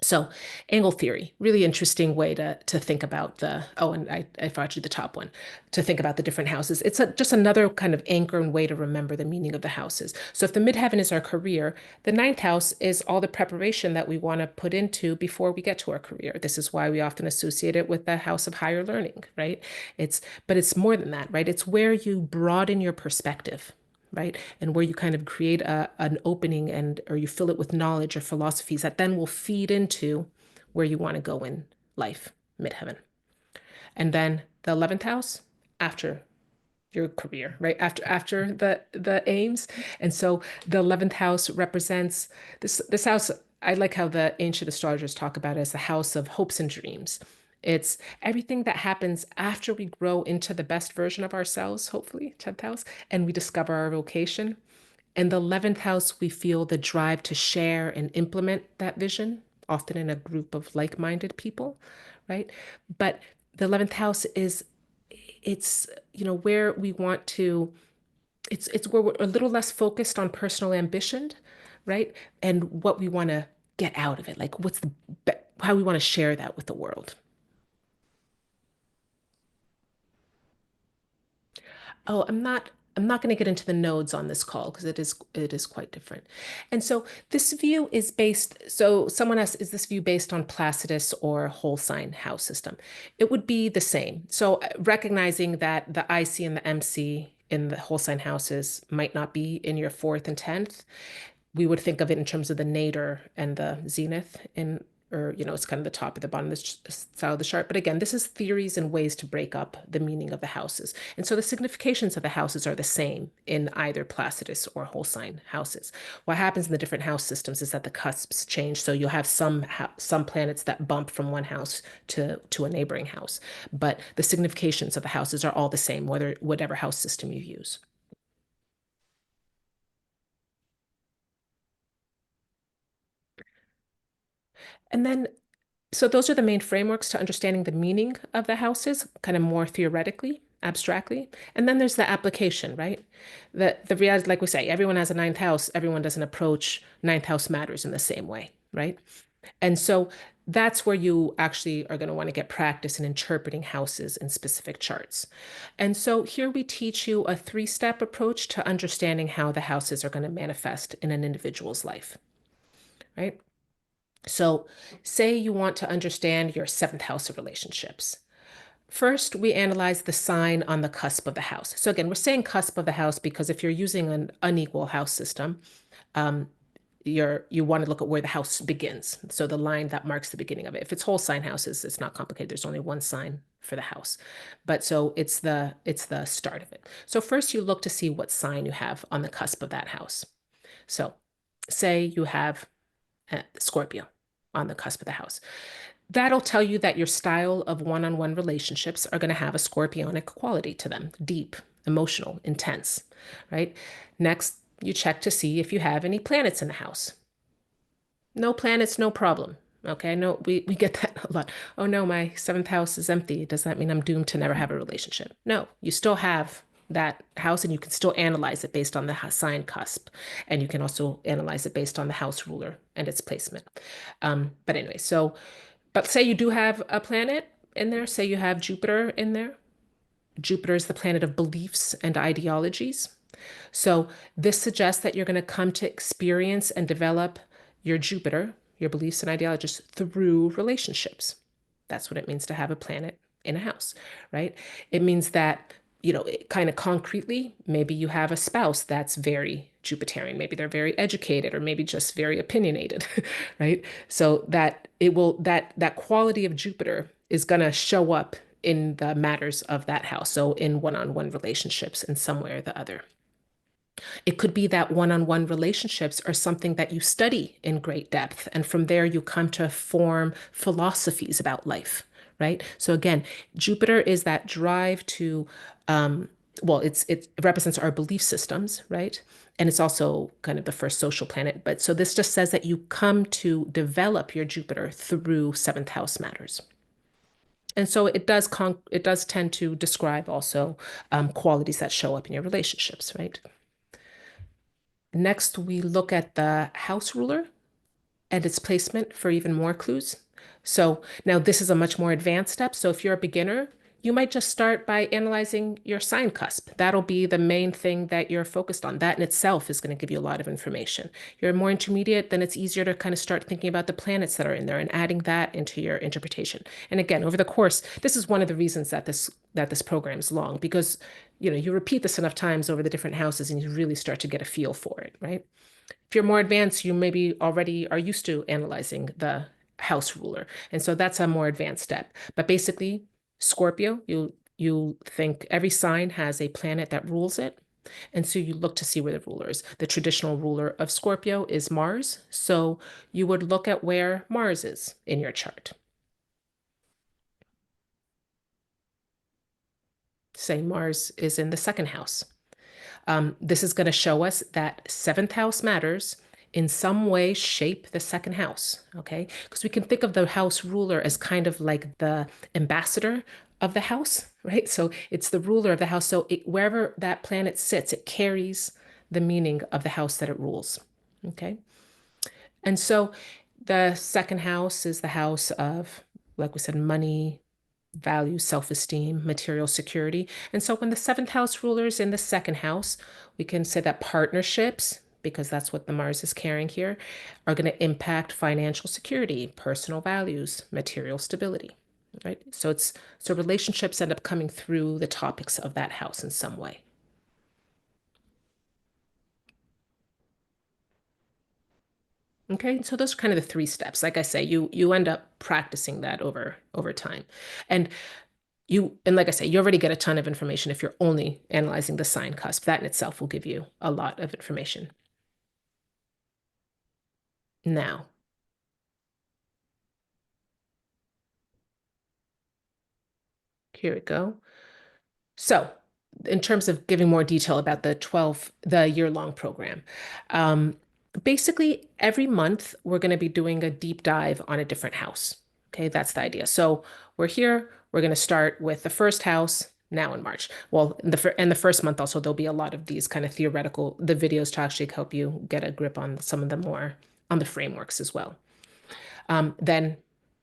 So angle theory, really interesting way to think about and I forgot you the top one, to think about the different houses. It's just another kind of anchor and way to remember the meaning of the houses. So if the midheaven is our career, the ninth house is all the preparation that we want to put into before we get to our career. This is why we often associate it with the house of higher learning, right? But it's more than that, right? It's where you broaden your perspective, right? And where you kind of create an opening or you fill it with knowledge or philosophies that then will feed into where you want to go in life, midheaven. And then the 11th house after your career, right? After the aims. And so the 11th house represents this house. I like how the ancient astrologers talk about it as the house of hopes and dreams. It's everything that happens after we grow into the best version of ourselves, hopefully, 10th house, and we discover our vocation. In the 11th house, we feel the drive to share and implement that vision, often in a group of like-minded people, right? But the 11th house it's where we want to it's where we're a little less focused on personal ambition, right? And what we want to get out of it, like how we want to share that with the world. Oh, I'm not going to get into the nodes on this call because it is quite different. And so this view is based, so someone asked, is this view based on Placidus or whole sign house system? It would be the same. So recognizing that the IC and the MC in the whole sign houses might not be in your fourth and 10th, we would think of it in terms of the nadir and the zenith in or it's kind of the top of the bottom of the style of the chart. But again, this is theories and ways to break up the meaning of the houses. And so the significations of the houses are the same in either Placidus or whole sign houses. What happens in the different house systems is that the cusps change. So you'll have some planets that bump from one house to a neighboring house. But the significations of the houses are all the same, whatever house system you use. And then so those are the main frameworks to understanding the meaning of the houses, kind of more theoretically, abstractly. And then there's the application, right? The reality, like we say, everyone has a ninth house. Everyone doesn't approach ninth house matters in the same way, right? And so that's where you actually are going to want to get practice in interpreting houses in specific charts. And so here we teach you a three-step approach to understanding how the houses are going to manifest in an individual's life, right? So, say you want to understand your seventh house of relationships. First, we analyze the sign on the cusp of the house. So, again, we're saying cusp of the house because if you're using an unequal house system, um, you want to look at where the house begins. So, the line that marks the beginning of it. If it's whole sign houses, it's not complicated. There's only one sign for the house. But so it's the start of it. So, first, you look to see what sign you have on the cusp of that house. So, say you have Scorpio on the cusp of the house. That'll tell you that your style of one-on-one relationships are going to have a scorpionic quality to them, deep, emotional, intense, right? Next, you check to see if you have any planets in the house. No planets, no problem. Okay, no, we get that a lot. Oh no, my seventh house is empty. Does that mean I'm doomed to never have a relationship? No, you still have that house and you can still analyze it based on the sign cusp. And you can also analyze it based on the house ruler and its placement. But anyway, but say you do have a planet in there, say you have Jupiter in there. Jupiter is the planet of beliefs and ideologies. So this suggests that you're going to come to experience and develop your Jupiter, your beliefs and ideologies through relationships. That's what it means to have a planet in a house, right? It means that, kind of concretely, maybe you have a spouse that's very Jupiterian, maybe they're very educated or maybe just very opinionated, right? So that quality of Jupiter is going to show up in the matters of that house. So in one-on-one relationships in some way or the other. It could be that one-on-one relationships are something that you study in great depth. And from there, you come to form philosophies about life, right? So again, Jupiter is that drive to, well, it represents our belief systems, right? And it's also kind of the first social planet. But so this just says that you come to develop your Jupiter through seventh house matters. And so it does tend to describe also qualities that show up in your relationships, right? Next, we look at the house ruler and its placement for even more clues. So now this is a much more advanced step. So if you're a beginner, you might just start by analyzing your sign cusp. That'll be the main thing that you're focused on. That in itself is going to give you a lot of information. You're more intermediate, then it's easier to kind of start thinking about the planets that are in there and adding that into your interpretation. And again, over the course, this is one of the reasons that this program is long, because you repeat this enough times over the different houses and you really start to get a feel for it, right? If you're more advanced, you maybe already are used to analyzing the house ruler. And so that's a more advanced step. But basically, Scorpio, you think every sign has a planet that rules it. And so you look to see where the ruler is. The traditional ruler of Scorpio is Mars. So you would look at where Mars is in your chart. Say Mars is in the second house. This is going to show us that seventh house matters in some way shape the second house, okay? Because we can think of the house ruler as kind of like the ambassador of the house, right? So it's the ruler of the house. So wherever that planet sits, it carries the meaning of the house that it rules, okay? And so the second house is the house of, like we said, money, value, self-esteem, material security. And so when the seventh house ruler is in the second house, we can say that partnerships, because that's what the Mars is carrying here, are going to impact financial security, personal values, material stability, right? So relationships end up coming through the topics of that house in some way. Okay, so those are kind of the three steps. Like I say, you end up practicing that over time. And and like I say, you already get a ton of information if you're only analyzing the sign cusp. That in itself will give you a lot of information. Now, here we go. So, in terms of giving more detail about the year-long program, um, basically every month we're going to be doing a deep dive on a different house. Okay, that's the idea. So we're going to start with the first house now in March. Well, in the first month also, there'll be a lot of these kind of the videos to actually help you get a grip on some of the more, on the frameworks as well. Then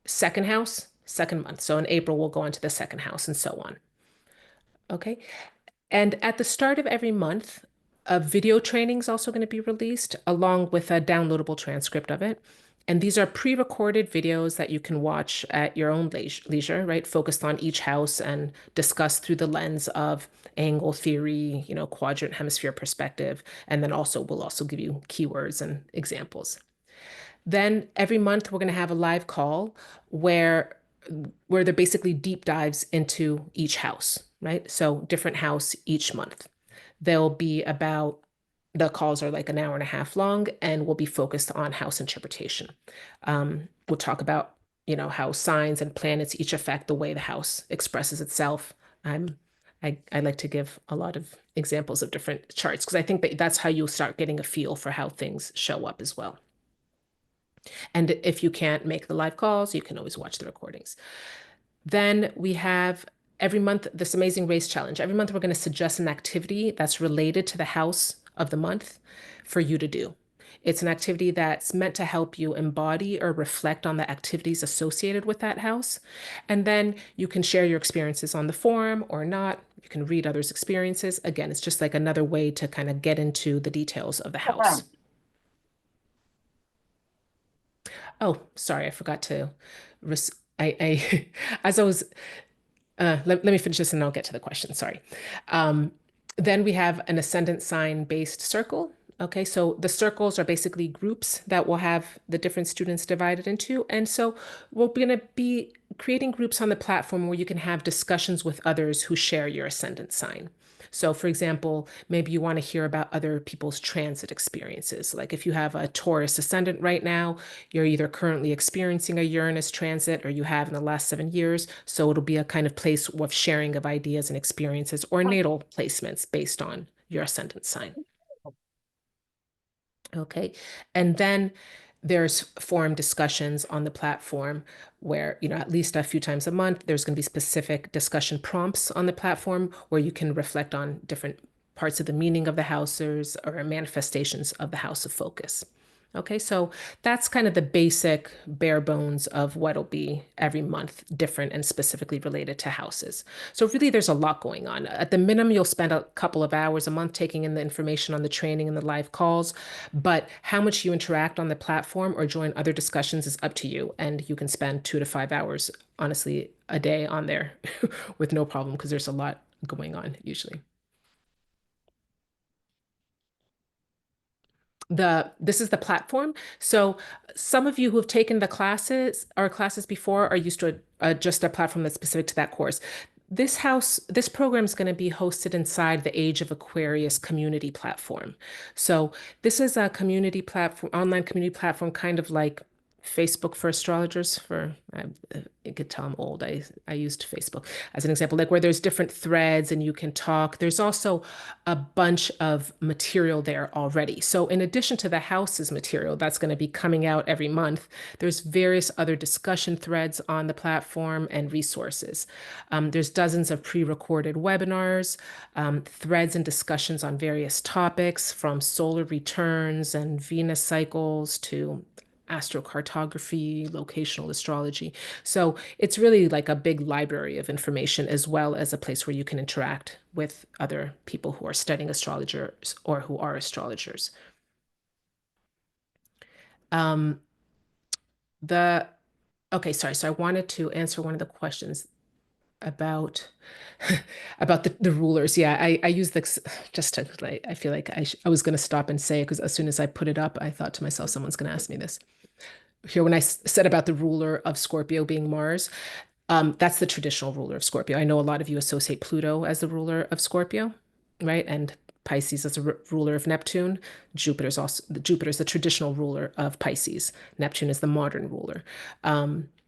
second house, second month. So in April, we'll go on to the second house and so on. Okay. And at the start of every month, a video training is also going to be released along with a downloadable transcript of it. And these are pre-recorded videos that you can watch at your own leisure, right? Focused on each house and discussed through the lens of angle theory, quadrant hemisphere perspective. And then we'll also give you keywords and examples. Then every month we're going to have a live call where they're basically deep dives into each house, right? So different house each month. They'll be about the calls are like an hour and a half long and will be focused on house interpretation. We'll talk about how signs and planets each affect the way the house expresses itself. I'm I like to give a lot of examples of different charts because I think that that's how you start getting a feel for how things show up as well. And if you can't make the live calls, you can always watch the recordings. Then we have every month this amazing race challenge. Every month we're going to suggest an activity that's related to the house of the month for you to do. It's an activity that's meant to help you embody or reflect on the activities associated with that house. And then you can share your experiences on the forum or not. You can read others' experiences. Again, it's just like another way to kind of get into the details of the house. Oh, sorry, I forgot to. I as I was let me finish this and I'll get to the question. Sorry. Um, then we have an ascendant sign based circle. Okay, so the circles are basically groups that will have the different students divided into. And so we're going to be creating groups on the platform where you can have discussions with others who share your ascendant sign. So, for example, maybe you want to hear about other people's transit experiences. Like if you have a Taurus ascendant right now, you're either currently experiencing a Uranus transit or you have in the last 7 years. So it'll be a kind of place of sharing of ideas and experiences or natal placements based on your ascendant sign. Okay. And then there's forum discussions on the platform where, at least a few times a month, there's going to be specific discussion prompts on the platform where you can reflect on different parts of the meaning of the houses or manifestations of the house of focus. Okay, so that's kind of the basic bare bones of what'll be every month, different and specifically related to houses. So really, there's a lot going on. At the minimum, you'll spend a couple of hours a month taking in the information on the training and the live calls, but how much you interact on the platform or join other discussions is up to you. And you can spend 2 to 5 hours, honestly, a day on there with no problem because there's a lot going on usually. This is the platform. So some of you who have taken the classes or classes before are used to just a platform that's specific to that course. This program is going to be hosted inside the Age of Aquarius community platform. So this is a community platform, online community platform, kind of like Facebook for astrologers. You could tell I'm old. I used Facebook as an example, like where there's different threads and you can talk. There's also a bunch of material there already. So in addition to the house's material that's going to be coming out every month, there's various other discussion threads on the platform and resources. There's dozens of pre-recorded webinars, threads and discussions on various topics from solar returns and Venus cycles to astrocartography, locational astrology. So it's really like a big library of information as well as a place where you can interact with other people who are studying astrologers or who are astrologers. Um, the okay, sorry. So I wanted to answer one of the questions about about the rulers. Yeah, I use this just to like I feel like I was going to stop and say it because as soon as I put it up, I thought to myself, someone's going to ask me this. Here, when I said about the ruler of Scorpio being Mars, that's the traditional ruler of Scorpio. I know a lot of you associate Pluto as the ruler of Scorpio, right? And Pisces as a ruler of Neptune. Jupiter's the traditional ruler of Pisces. Neptune is the modern ruler.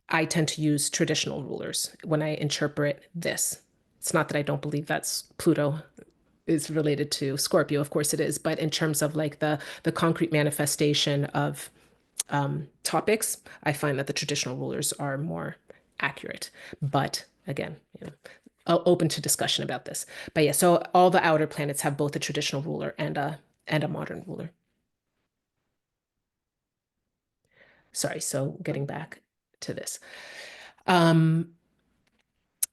I tend to use traditional rulers when I interpret this. It's not that I don't believe that's Pluto is related to Scorpio, of course it is, but in terms of like the concrete manifestation of topics, I find that the traditional rulers are more accurate. But again, open to discussion about this. But yeah, so all the outer planets have both a traditional ruler and a modern ruler. Sorry, so getting back to this. Um,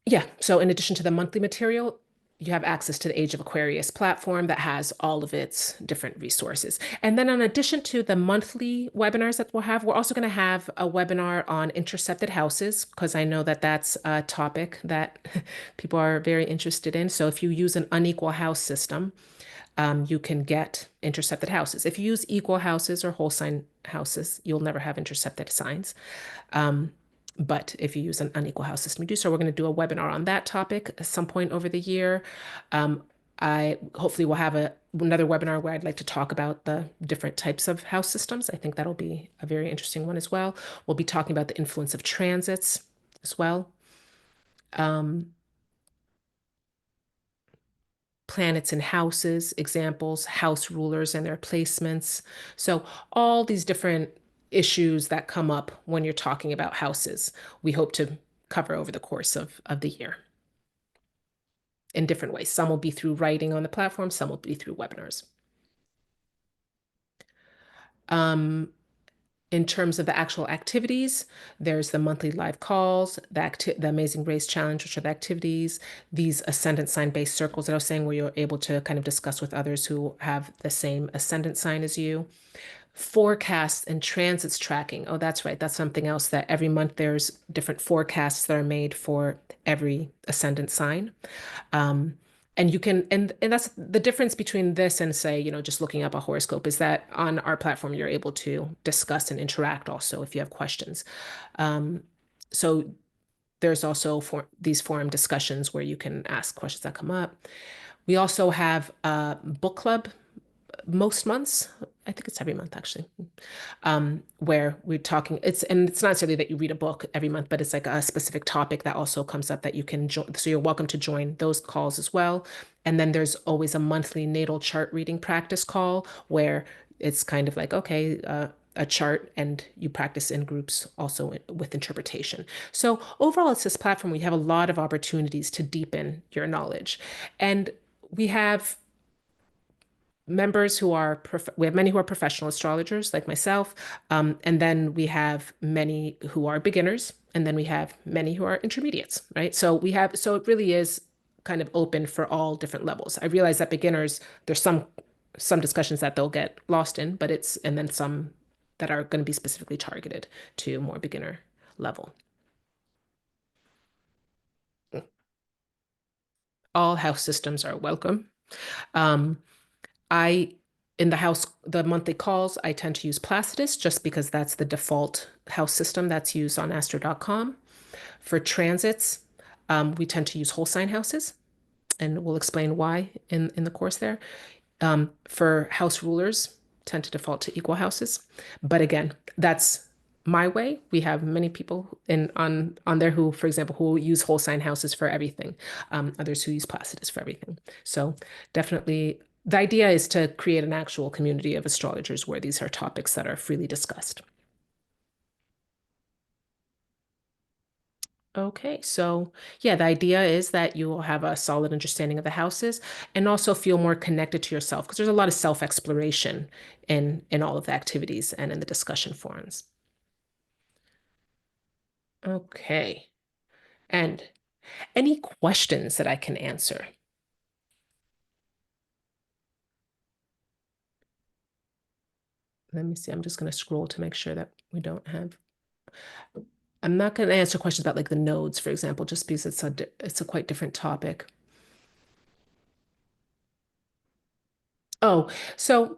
Yeah, so in addition to the monthly material, you have access to the Age of Aquarius platform that has all of its different resources. And then in addition to the monthly webinars that we'll have, we're also going to have a webinar on intercepted houses because I know that that's a topic that people are very interested in. So if you use an unequal house system, you can get intercepted houses. If you use equal houses or whole sign houses, you'll never have intercepted signs. But if you use an unequal house system, you do so. We're going to do a webinar on that topic at some point over the year. Um, I hopefully will have another webinar where I'd like to talk about the different types of house systems. I think that'll be a very interesting one as well. We'll be talking about the influence of transits as well. Um, Planets in houses, examples, house rulers and their placements. So all these different issues that come up when you're talking about houses, we hope to cover over the course of the year in different ways. Some will be through writing on the platform, some will be through webinars. Um, in terms of the actual activities, there's the monthly live calls, the Amazing Race Challenge, which are the activities, these ascendant sign-based circles that I was saying, where you're able to kind of discuss with others who have the same ascendant sign as you. Forecasts and transits tracking. Oh, that's right. That's something else that every month there's different forecasts that are made for every ascendant sign. Um, and you can, and that's the difference between this and say, just looking up a horoscope is that on our platform, you're able to discuss and interact also if you have questions. Um, so there's also for these forum discussions where you can ask questions that come up. We also have a book club most months. I think it's every month actually, where we're talking. And it's not necessarily that you read a book every month, but it's like a specific topic that also comes up that you can join. So you're welcome to join those calls as well. And then there's always a monthly natal chart reading practice call where it's kind of like, okay, a chart and you practice in groups also with interpretation. So overall, it's this platform where you have a lot of opportunities to deepen your knowledge. And we have members who are we have many who are professional astrologers like myself, and then we have many who are beginners, and then we have many who are intermediates, right? So it really is kind of open for all different levels. I realize that beginners, there's some discussions that they'll get lost in, but it's and then some that are going to be specifically targeted to more beginner level. All house systems are welcome. Um, I, in the monthly calls, I tend to use Placidus just because that's the default house system that's used on astro.com. For transits, we tend to use whole sign houses, and we'll explain why in the course there. For house rulers, tend to default to equal houses. But again, that's my way. We have many people on there who, for example, who use whole sign houses for everything. Others who use Placidus for everything. So definitely the idea is to create an actual community of astrologers where these are topics that are freely discussed. Okay, so yeah, the idea is that you will have a solid understanding of the houses and also feel more connected to yourself because there's a lot of self-exploration in all of the activities and in the discussion forums. Okay, and any questions that I can answer? Let me see. I'm just going to scroll to make sure that we don't have. I'm not going to answer questions about like the nodes, for example, just because it's a quite different topic. Oh, so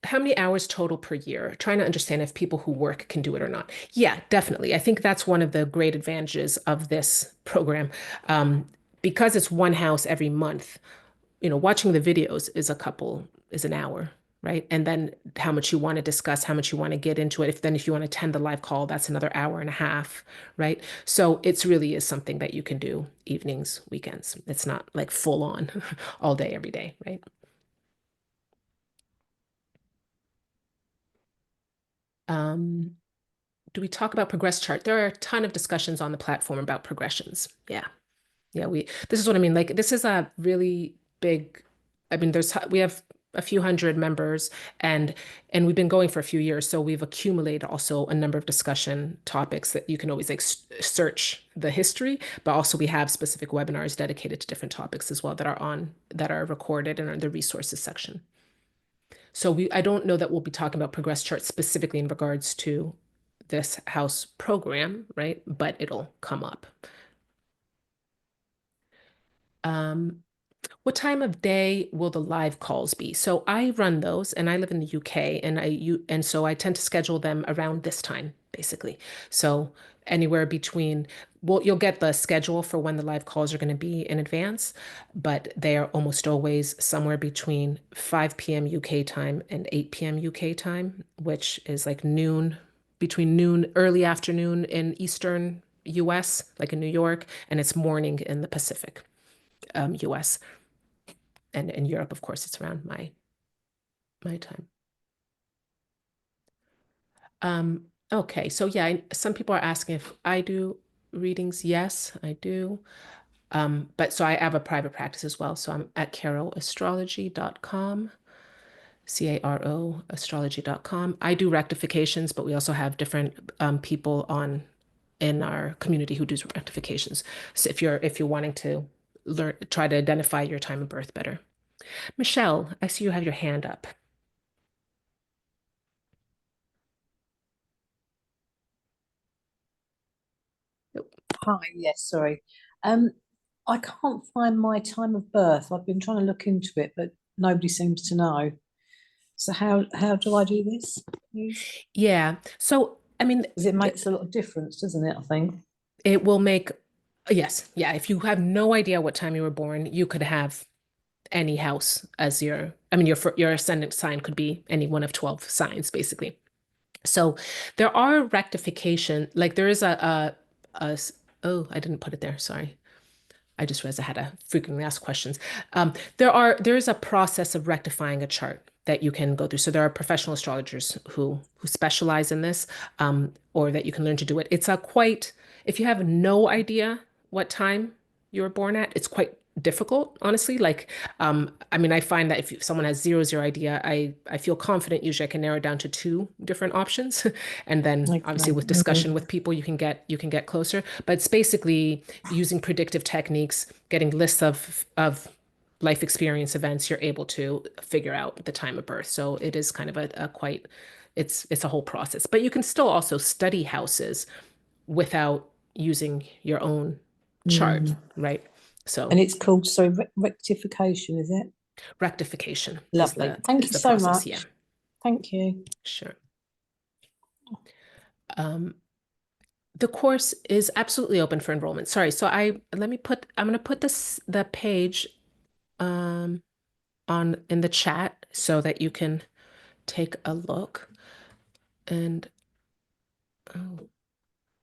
how many hours total per year? Trying to understand if people who work can do it or not. Yeah, definitely. I think that's one of the great advantages of this program. Because it's one house every month, watching the videos is an hour, right? And then how much you want to discuss, how much you want to get into it. If you want to attend the live call, that's another hour and a half, right? So it's really is something that you can do evenings, weekends. It's not like full on all day, every day, right? Um, do we talk about progress chart? There are a ton of discussions on the platform about progressions. Yeah. Yeah, this is what I mean. Like this is a really big, I mean, we have a few hundred members and we've been going for a few years. So we've accumulated also a number of discussion topics that you can always like search the history, but also we have specific webinars dedicated to different topics as well that are recorded and are in the resources section. So I don't know that we'll be talking about progress charts specifically in regards to this house program, right? But it'll come up. Um, what time of day will the live calls be? So I run those and I live in the UK and so I tend to schedule them around this time, basically. So anywhere between, well, you'll get the schedule for when the live calls are going to be in advance, but they are almost always somewhere between 5 p.m. UK time and 8 p.m. UK time, which is like noon, between noon, early afternoon in Eastern US, like in New York, and it's morning in the Pacific, US. And in Europe, of course, it's around my time. Okay, so yeah, some people are asking if I do readings. Yes, I do. But so I have a private practice as well. So I'm at caroastrology.com, CARO astrology.com. I do rectifications, but we also have different people on in our community who do rectifications. So if you're wanting to learn, try to identify your time of birth better. Michelle, I see you have your hand up. Hi, yes, sorry. Um, I can't find my time of birth. I've been trying to look into it, but nobody seems to know. So how do I do this, please? Yeah. So, I mean, Because it makes a lot of difference, doesn't it? I think. it will make, yes, yeah. If you have no idea what time you were born, you could have any house as your, I mean, your ascendant sign could be any one of 12 signs, basically. So there are rectification, like there is oh, I didn't put it there. Sorry. I just realized I had to frequently ask questions. There is a process of rectifying a chart that you can go through. So there are professional astrologers who specialize in this, or that you can learn to do it. It's a quite, if you have no idea what time you were born at, it's quite difficult, honestly. Like, I mean, I find that if someone has zero idea, I feel confident. Usually, I can narrow it down to two different options, and then Okay. obviously with discussion with people, you can get closer. But it's basically using predictive techniques, getting lists of life experience events, you're able to figure out the time of birth. So it is kind of a quite, it's a whole process. But you can still also study houses without using your own chart, Mm. right? So And it's called, so rectification, is it? rectification is Lovely. the Thank is you the so process. Yeah, much. Thank you. sure. Um, the course is absolutely open for enrollment. Sorry, so I'm gonna put the page um on in the chat so that you can take a look. And oh,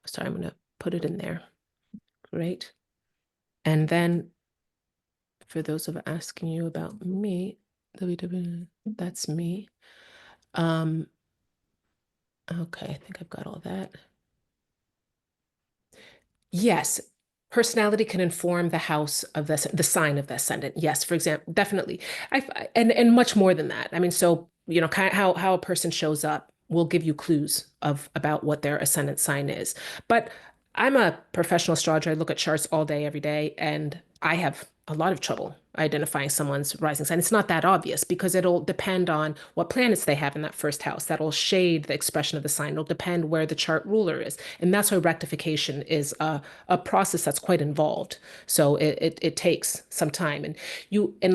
sorry, I'm gonna put it in there. Great. And then for those of asking you about me, that's me. Um, okay, I think I've got all that. Yes, personality can inform the house of the sign of the ascendant. Yes, for example, definitely. And much more than that. I mean, so kind of how a person shows up will give you clues of about what their ascendant sign is. But I'm a professional astrologer. I look at charts all day, every day, and I have a lot of trouble identifying someone's rising sign. It's not that obvious because it'll depend on what planets they have in that first house. That'll shade the expression of the sign. It'll depend where the chart ruler is. And that's why rectification is a process that's quite involved. So it takes some time. And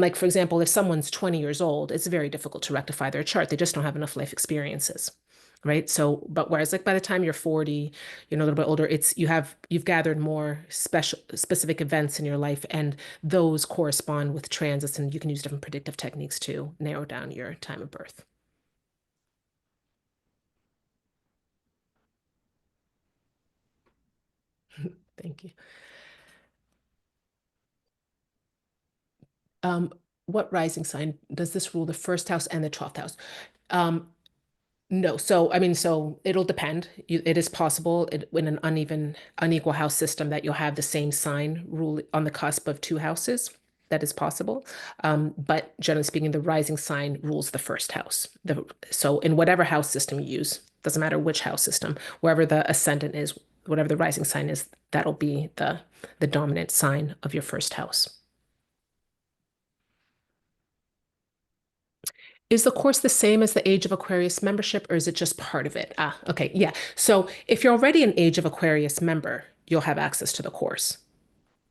like, for example, if someone's 20 years old, it's very difficult to rectify their chart. They just don't have enough life experiences. Right. So, but whereas like by the time you're 40, a little bit older, you've gathered more specific events in your life, and those correspond with transits, and you can use different predictive techniques to narrow down your time of birth. Thank you. Um, what rising sign does this rule the first house and the 12th house? Um, No, so I mean, so it'll depend. It is possible in an unequal house system that you'll have the same sign rule on the cusp of two houses. That is possible. But generally speaking, the rising sign rules the first house. So in whatever house system you use, doesn't matter which house system, wherever the ascendant is, whatever the rising sign is, that'll be the dominant sign of your first house. Is the course the same as the Age of Aquarius membership, or is it just part of it? Ah, okay, yeah. So if you're already an Age of Aquarius member, you'll have access to the course,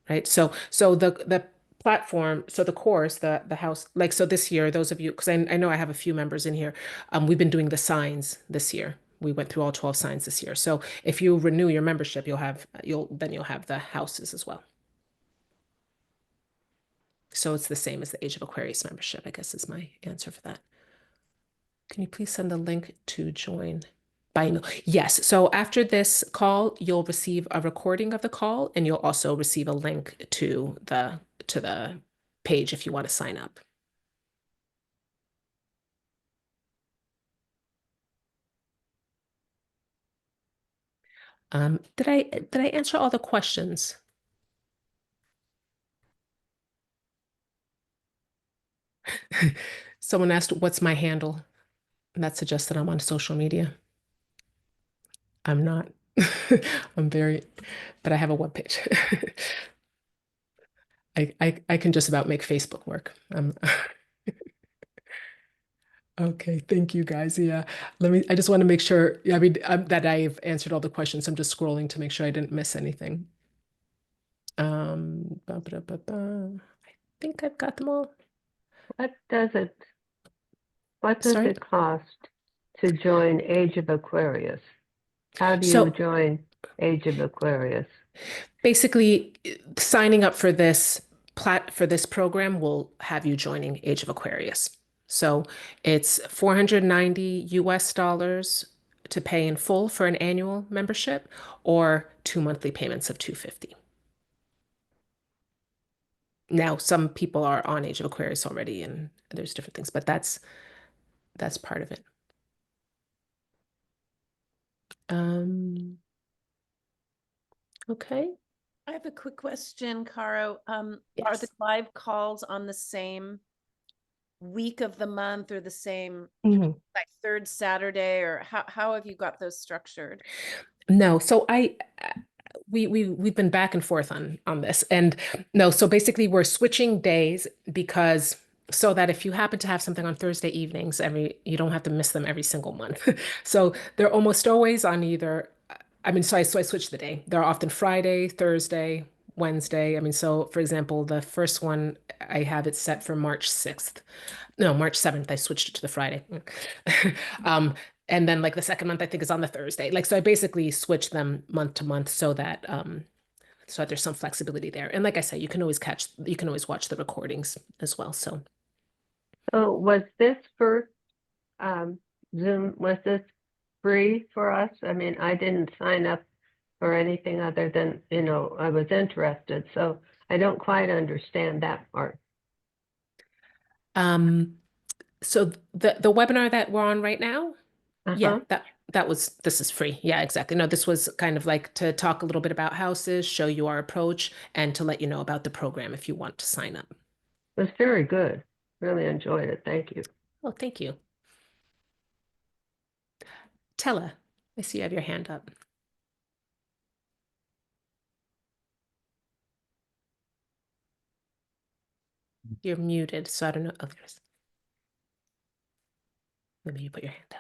right? So the platform, so the course, the house, like so this year, those of you, because I know I have a few members in here, we've been doing the signs this year. We went through all 12 signs this year. So if you renew your membership, you'll have the houses as well. So it's the same as the Age of Aquarius membership, I guess is my answer for that. Can you please send the link to join by email? Yes. So after this call, you'll receive a recording of the call, and you'll also receive a link to the page if you want to sign up. Did I answer all the questions? Someone asked, what's my handle? And that suggests that I'm on social media. I'm not. I'm very, but I have a webpage. I can just about make Facebook work. Okay, thank you guys. Yeah, I just want to make sure, I mean, that I've answered all the questions. I'm just scrolling to make sure I didn't miss anything. I think I've got them all. What does it, what does Sorry. it cost to join Age of Aquarius? How do you So join Age of Aquarius? basically, signing up for this program will have you joining Age of Aquarius. So it's 490 US dollars to pay in full for an annual membership, or 2 monthly payments of 250. Now, some people are on Age of Aquarius already, and there's different things, but that's part of it. Okay. I have a quick question, Caro. Are the Yes. live calls on the same week of the month or the same Mhm. like third Saturday, or how have you got those structured? No, so we've been back and forth on this, and no, so basically we're switching days because so that if you happen to have something on Thursday evenings, you don't have to miss them every single month. So they're almost always on either. I mean, so I switch the day. They're often Friday, Thursday, Wednesday. I mean, so for example, the first one I have it set for March 6th. No, March 7th. I switched it to the Friday. Um, and then like the second month I think is on the Thursday. Like so I basically switch them month to month so that there's some flexibility there. And like I said, you can always watch the recordings as well. So So was this first um, Zoom, was this free for us? I mean, I didn't sign up for anything other than, I was interested. So I don't quite understand that part. um so the webinar that we're on right now, yeah, Uh-huh. this is free. Yeah, exactly. No, this was kind of like to talk a little bit about houses, show you our approach, and to let you know about the program if you want to sign up. It was very good. Really enjoyed it. Thank you. Oh, thank you. Tella, I see you have your hand up. You're muted, so I don't know. Oh, maybe you put your hand down.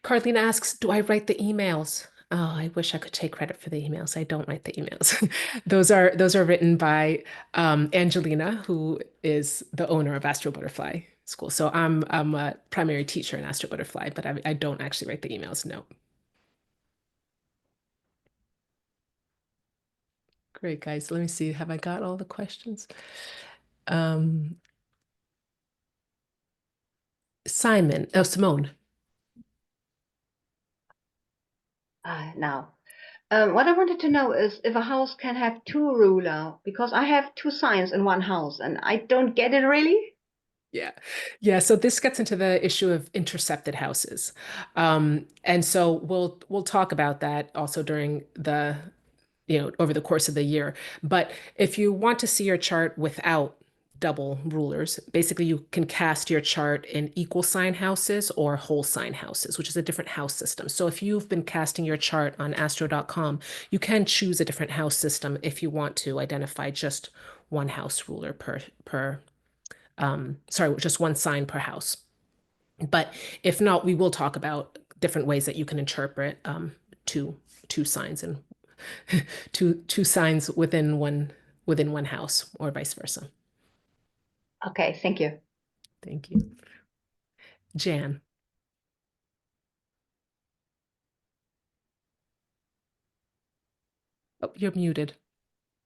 Carlene asks, do I write the emails? Oh, I wish I could take credit for the emails. I don't write the emails. Those are written by Angelina, who is the owner of Astro Butterfly School. So I'm a primary teacher in Astro Butterfly, but I don't actually write the emails. No. Great, guys. Let me see. Have I got all the questions? Um, Simone. Now, what I wanted to know is if a house can have two ruler, because I have two signs in one house and I don't get it really. Yeah. Yeah. So this gets into the issue of intercepted houses. And so we'll talk about that also during over the course of the year. But if you want to see your chart without double rulers, basically you can cast your chart in equal sign houses or whole sign houses, which is a different house system. So if you've been casting your chart on astro.com, you can choose a different house system if you want to identify just one house ruler just one sign per house. But if not, we will talk about different ways that you can interpret two two signs and two signs within one house or vice versa. Okay, thank you. Thank you. Jan. Oh, you're muted.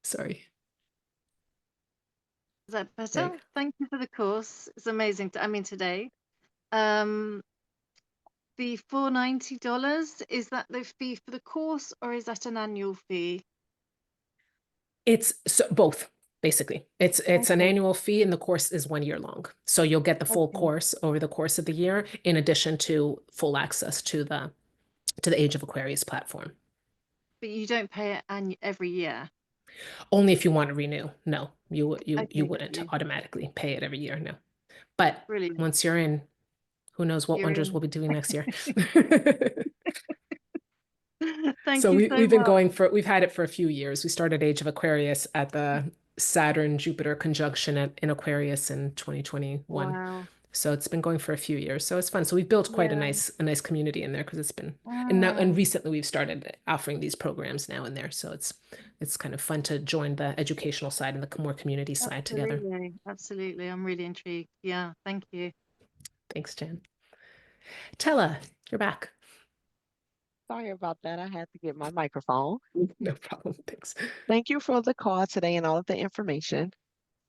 Sorry. Is that There better? you go. Thank you for the course. It's amazing. I mean, today. Um, the $490, is that the fee for the course or is that an annual fee? It's both, basically. It's an Okay, annual fee and the course is 1 year long. So you'll get the full okay. course over the course of the year, in addition to full access to the Age of Aquarius platform. But you don't pay it every year. Only if you want to renew. No, you Okay, got wouldn't you. automatically pay it every year. No. But Brilliant. once you're in, who knows what You're wonders in. we'll be doing next year. Thank So you so much. we've had it for a few years. We started Age of Aquarius at the Saturn Jupiter conjunction in Aquarius in 2021. Wow. So it's been going for a few years. So it's fun. So we've built quite Yeah. a nice community in there, because it's been, Ah, and recently we've started offering these programs now in there. So it's kind of fun to join the educational side and the more community side together. absolutely. Absolutely. I'm really intrigued. Yeah. Thank you. Thanks, Jen. Tella, you're back. Sorry about that. I had to get my microphone. No problem. Thanks. Thank you for the call today and all of the information.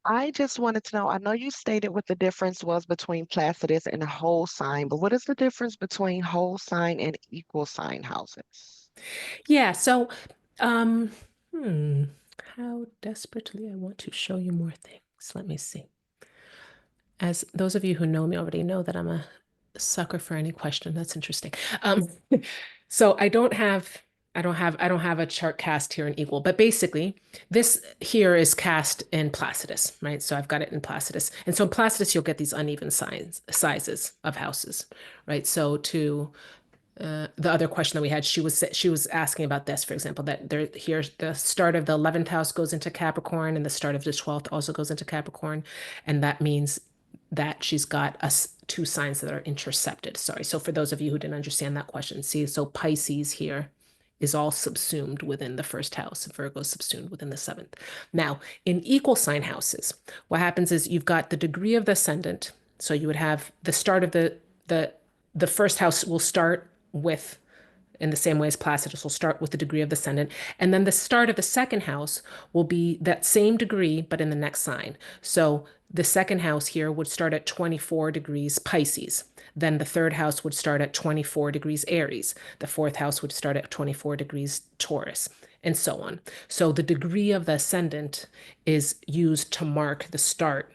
I just wanted to know, I know you stated what the difference was between Placidus and whole sign, but what is the difference between whole sign and equal sign houses? Yeah, so um how desperately I want to show you more things. Let me see. As those of you who know me already know that I'm a sucker for any question. That's interesting. So I don't have a chart cast here in equal, but basically this here is cast in Placidus, right? So I've got it in Placidus. And so in Placidus, you'll get these uneven sizes of houses, right? So to the other question that we had, she was asking about this, for example, that here the start of the 11th house goes into Capricorn and the start of the 12th also goes into Capricorn, and that means that she's got two signs that are intercepted. Sorry. So for those of you who didn't understand that question, see, so Pisces here is all subsumed within the first house. Virgo is subsumed within the seventh. Now, in equal sign houses, what happens is you've got the degree of the ascendant. So you would have the start of the first house will start with, in the same way as Placidus, will start with the degree of the ascendant. And then the start of the second house will be that same degree, but in the next sign. So the second house here would start at 24 degrees Pisces. Then the third house would start at 24 degrees Aries. The fourth house would start at 24 degrees Taurus, and so on. So the degree of the ascendant is used to mark the start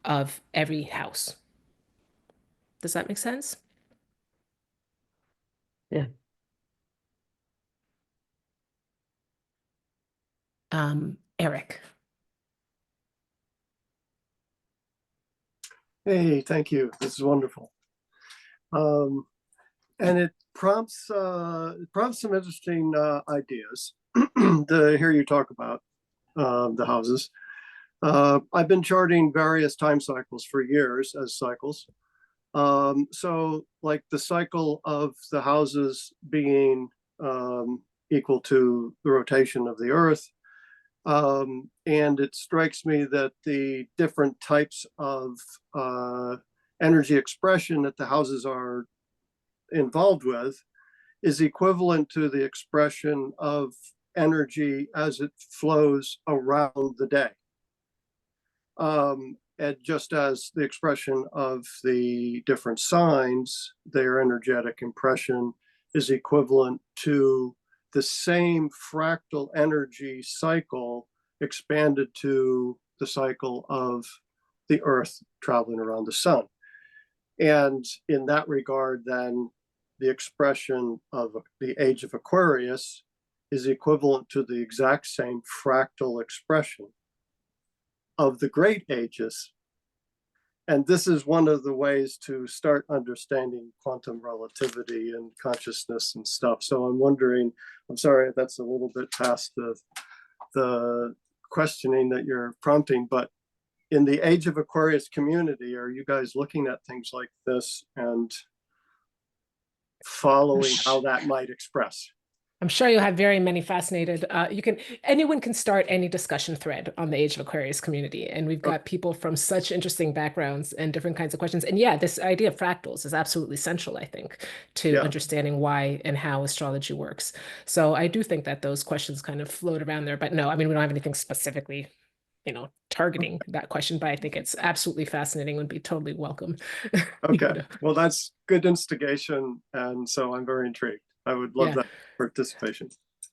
of every house. Does that make sense? Yeah. Eric. Hey, thank you. This is wonderful. And it prompts some interesting ideas to hear you talk about the houses. I've been charting various time cycles for years as cycles. So like the cycle of the houses being equal to the rotation of the Earth. And it strikes me that the different types of energy expression that the houses are involved with is equivalent to the expression of energy as it flows around the day. And just as the expression of the different signs, their energetic impression is equivalent to the same fractal energy cycle expanded to the cycle of the Earth traveling around the sun. And in that regard, then the expression of the age of Aquarius is equivalent to the exact same fractal expression of the great ages. And this is one of the ways to start understanding quantum relativity and consciousness and stuff. So I'm wondering, I'm sorry, that's a little bit past the questioning that you're prompting, but in the Age of Aquarius community, are you guys looking at things like this and following how that might express? I'm sure you'll have very many fascinated, anyone can start any discussion thread on the Age of Aquarius community. And we've got people from such interesting backgrounds and different kinds of questions. And yeah, this idea of fractals is absolutely central, I think, to Yeah. understanding why and how astrology works. So I do think that those questions kind of float around there, but no, I mean, we don't have anything specifically, targeting that question, but I think it's absolutely fascinating, would be totally welcome. Okay, well, that's good instigation, and so I'm very intrigued. I would love Yeah. that participation.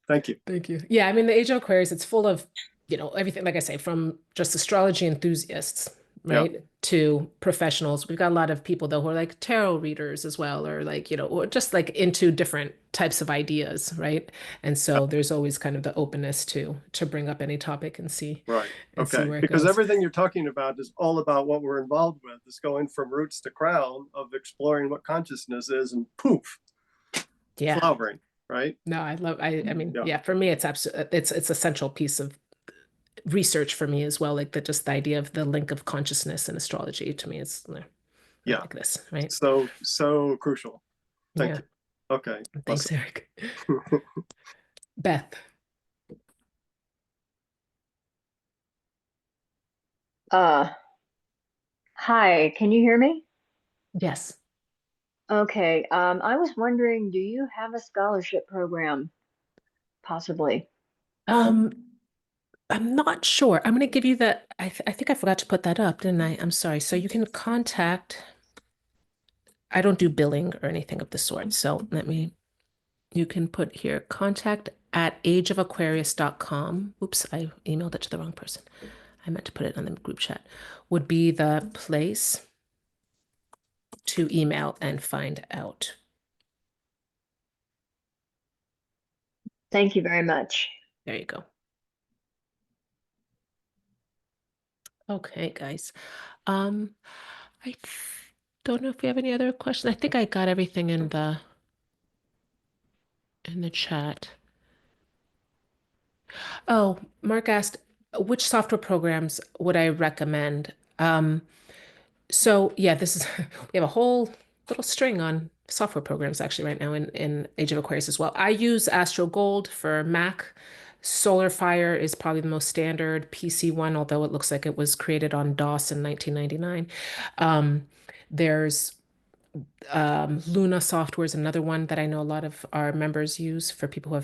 Thank you. Thank you. Yeah, I mean, the Age of Aquarius, it's full of, everything, like I say, from just astrology enthusiasts, Yeah. right, to professionals. We've got a lot of people, though, who are like tarot readers as well, or like, or just like into different types of ideas, right? And so there's always kind of the openness to bring up any topic and see, Right. and see Okay. where it Because goes. everything you're talking about is all about what we're involved with. It's going from roots to crown of exploring what consciousness is, and poof, Yeah. flowering. Right. No, I mean, Yeah. yeah, for me, it's absolutely, it's a central piece of research for me as well. Like just the idea of the link of consciousness and astrology to me is Yeah. like this, right? So crucial. Thank Yeah. you. Okay. Thanks, Eric. Beth. Uh, Hi, can you hear me? Yes. Okay, I was wondering, do you have a scholarship program, possibly? Um, I'm not sure. I'm going to give you that. I think I forgot to put that up, didn't I? I'm sorry. So you can contact, I don't do billing or anything of the sort. So you can put here contact at ageofaquarius.com. Oops, I emailed it to the wrong person. I meant to put it on the group chat. Would be the place to email and find out. Thank you very much. There you go. Okay, guys. I don't know if we have any other questions. I think I got everything in the chat. Oh, Mark asked, which software programs would I recommend? So yeah, this is we have a whole little string on software programs actually right now in Age of Aquarius as well. I use Astro Gold for Mac. Solar Fire is probably the most standard PC one, although it looks like it was created on DOS in 1999. There's Luna software is another one that I know a lot of our members use for people who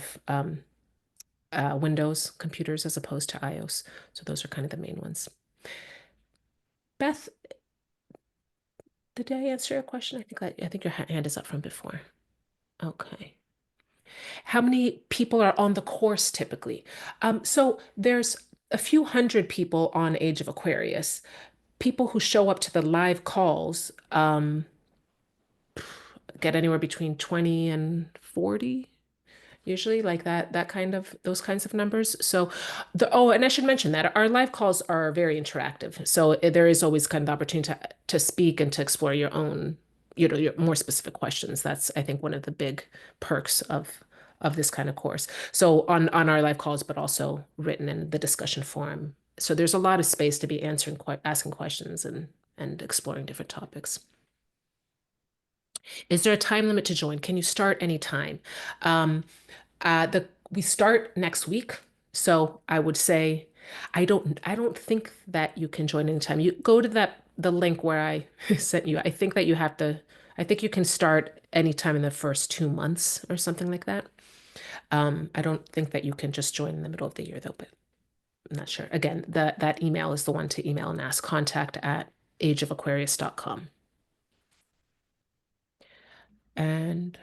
have Windows computers as opposed to iOS. So those are kind of the main ones. Beth, did I answer your question? I think your hand is up from before. Okay. How many people are on the course typically? So there's a few hundred people on Age of Aquarius. People who show up to the live calls get anywhere between 20 and 40. Usually like those kinds of numbers. So and I should mention that our live calls are very interactive. So there is always kind of the opportunity to speak and to explore your own, your more specific questions. That's, I think, one of the big perks of this kind of course. So on our live calls, but also written in the discussion forum. So there's a lot of space to be asking questions and exploring different topics. Is there a time limit to join? Can you start anytime? We start next week, so I would say I don't think that you can join anytime. You go to the link where I sent you. I think you can start anytime in the first 2 months or something like that. I don't think that you can just join in the middle of the year though, but I'm not sure. Again, that email is the one to email and ask, contact at ageofaquarius.com. And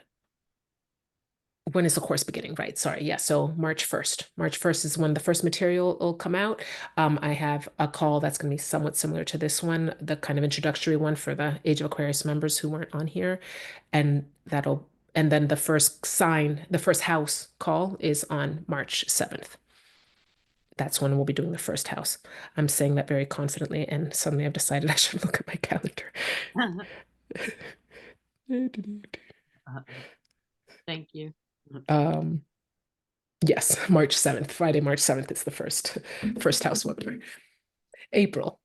when is the course beginning? Right. Sorry. Yeah. So March 1st. March 1st is when the first material will come out. I have a call that's going to be somewhat similar to this one, the kind of introductory one for the Age of Aquarius members who weren't on here. And then the first house call is on March 7th. That's when we'll be doing the first house. I'm saying that very confidently, and suddenly I've decided I should look at my calendar. Thank you. Yes, March 7th, Friday, March 7th is the first house webinar. April.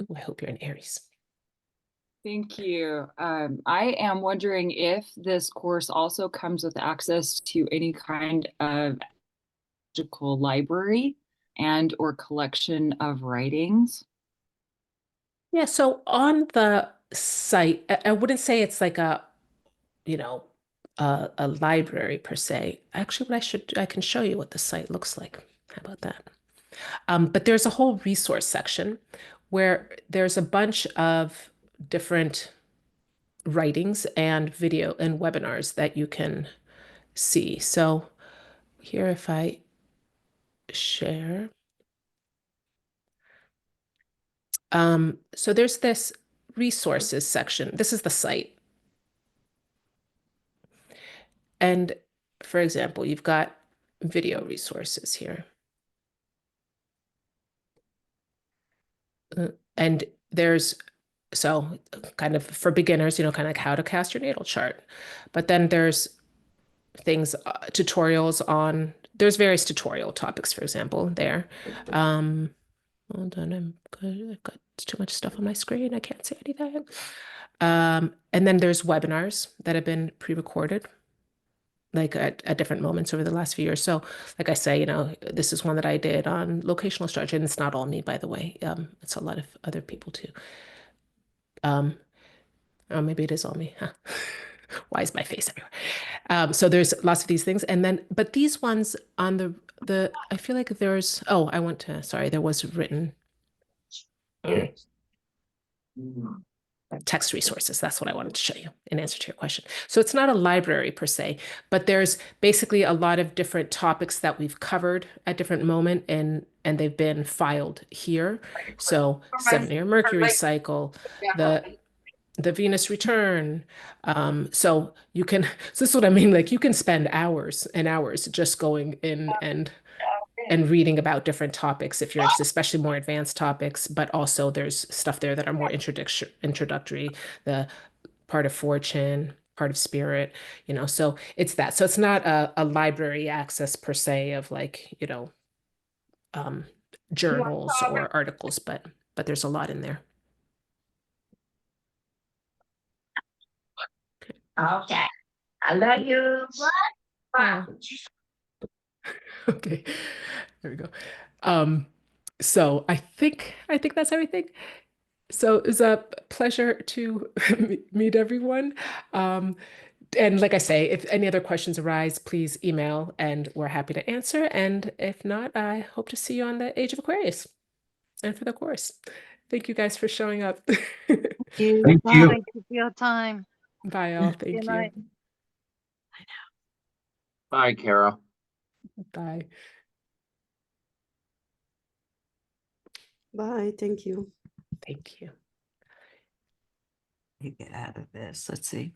Ooh, I hope you're in Aries. Thank you. I am wondering if this course also comes with access to any kind of magical library and or collection of writings. Yeah, so on the site, I wouldn't say it's like a, you know, a library per se. Actually, I can show you what the site looks like. How about that? But there's a whole resource section where there's a bunch of different writings and video and webinars that you can see. So here, if I share, so there's this resources section. This is the site. And for example, you've got video resources here. And there's, so kind of for beginners, kind of like how to cast your natal chart. But then there's things, tutorials on, there's various tutorial topics, for example, there. Hold on, I'm good. I've got too much stuff on my screen. I can't see anything. And then there's webinars that have been pre-recorded, like at different moments over the last few years. So like I say, this is one that I did on locational strategy, and it's not all me, by the way. It's a lot of other people too. Oh, maybe it is all me, huh? Why is my face everywhere? So there's lots of these things. And then, but these ones on I feel like there's, oh, sorry, there was written text resources. That's what I wanted to show you in answer to your question. So it's not a library per se, but there's basically a lot of different topics that we've covered at different moment, and they've been filed here. So 7-year Mercury cycle, the Venus return. So this is what I mean, like you can spend hours and hours just going in and reading about different topics if you're interested, especially more advanced topics, but also there's stuff there that are more introductory, the part of fortune, part of spirit, so it's that. So it's not a library access per se of like, journals or articles, but there's a lot in there. Okay. I love you. Oh. Okay, there we go. So I think that's everything. So it was a pleasure to meet everyone. And like I say, if any other questions arise, please email and we're happy to answer. And if not, I hope to see you on the Age of Aquarius and for the course. Thank you guys for showing up. Thank you. you Bye. for your time. Bye all. Thank Good you. night. Bye, Carol. Bye. Bye. Thank you. Thank you. You get out of this. Let's see.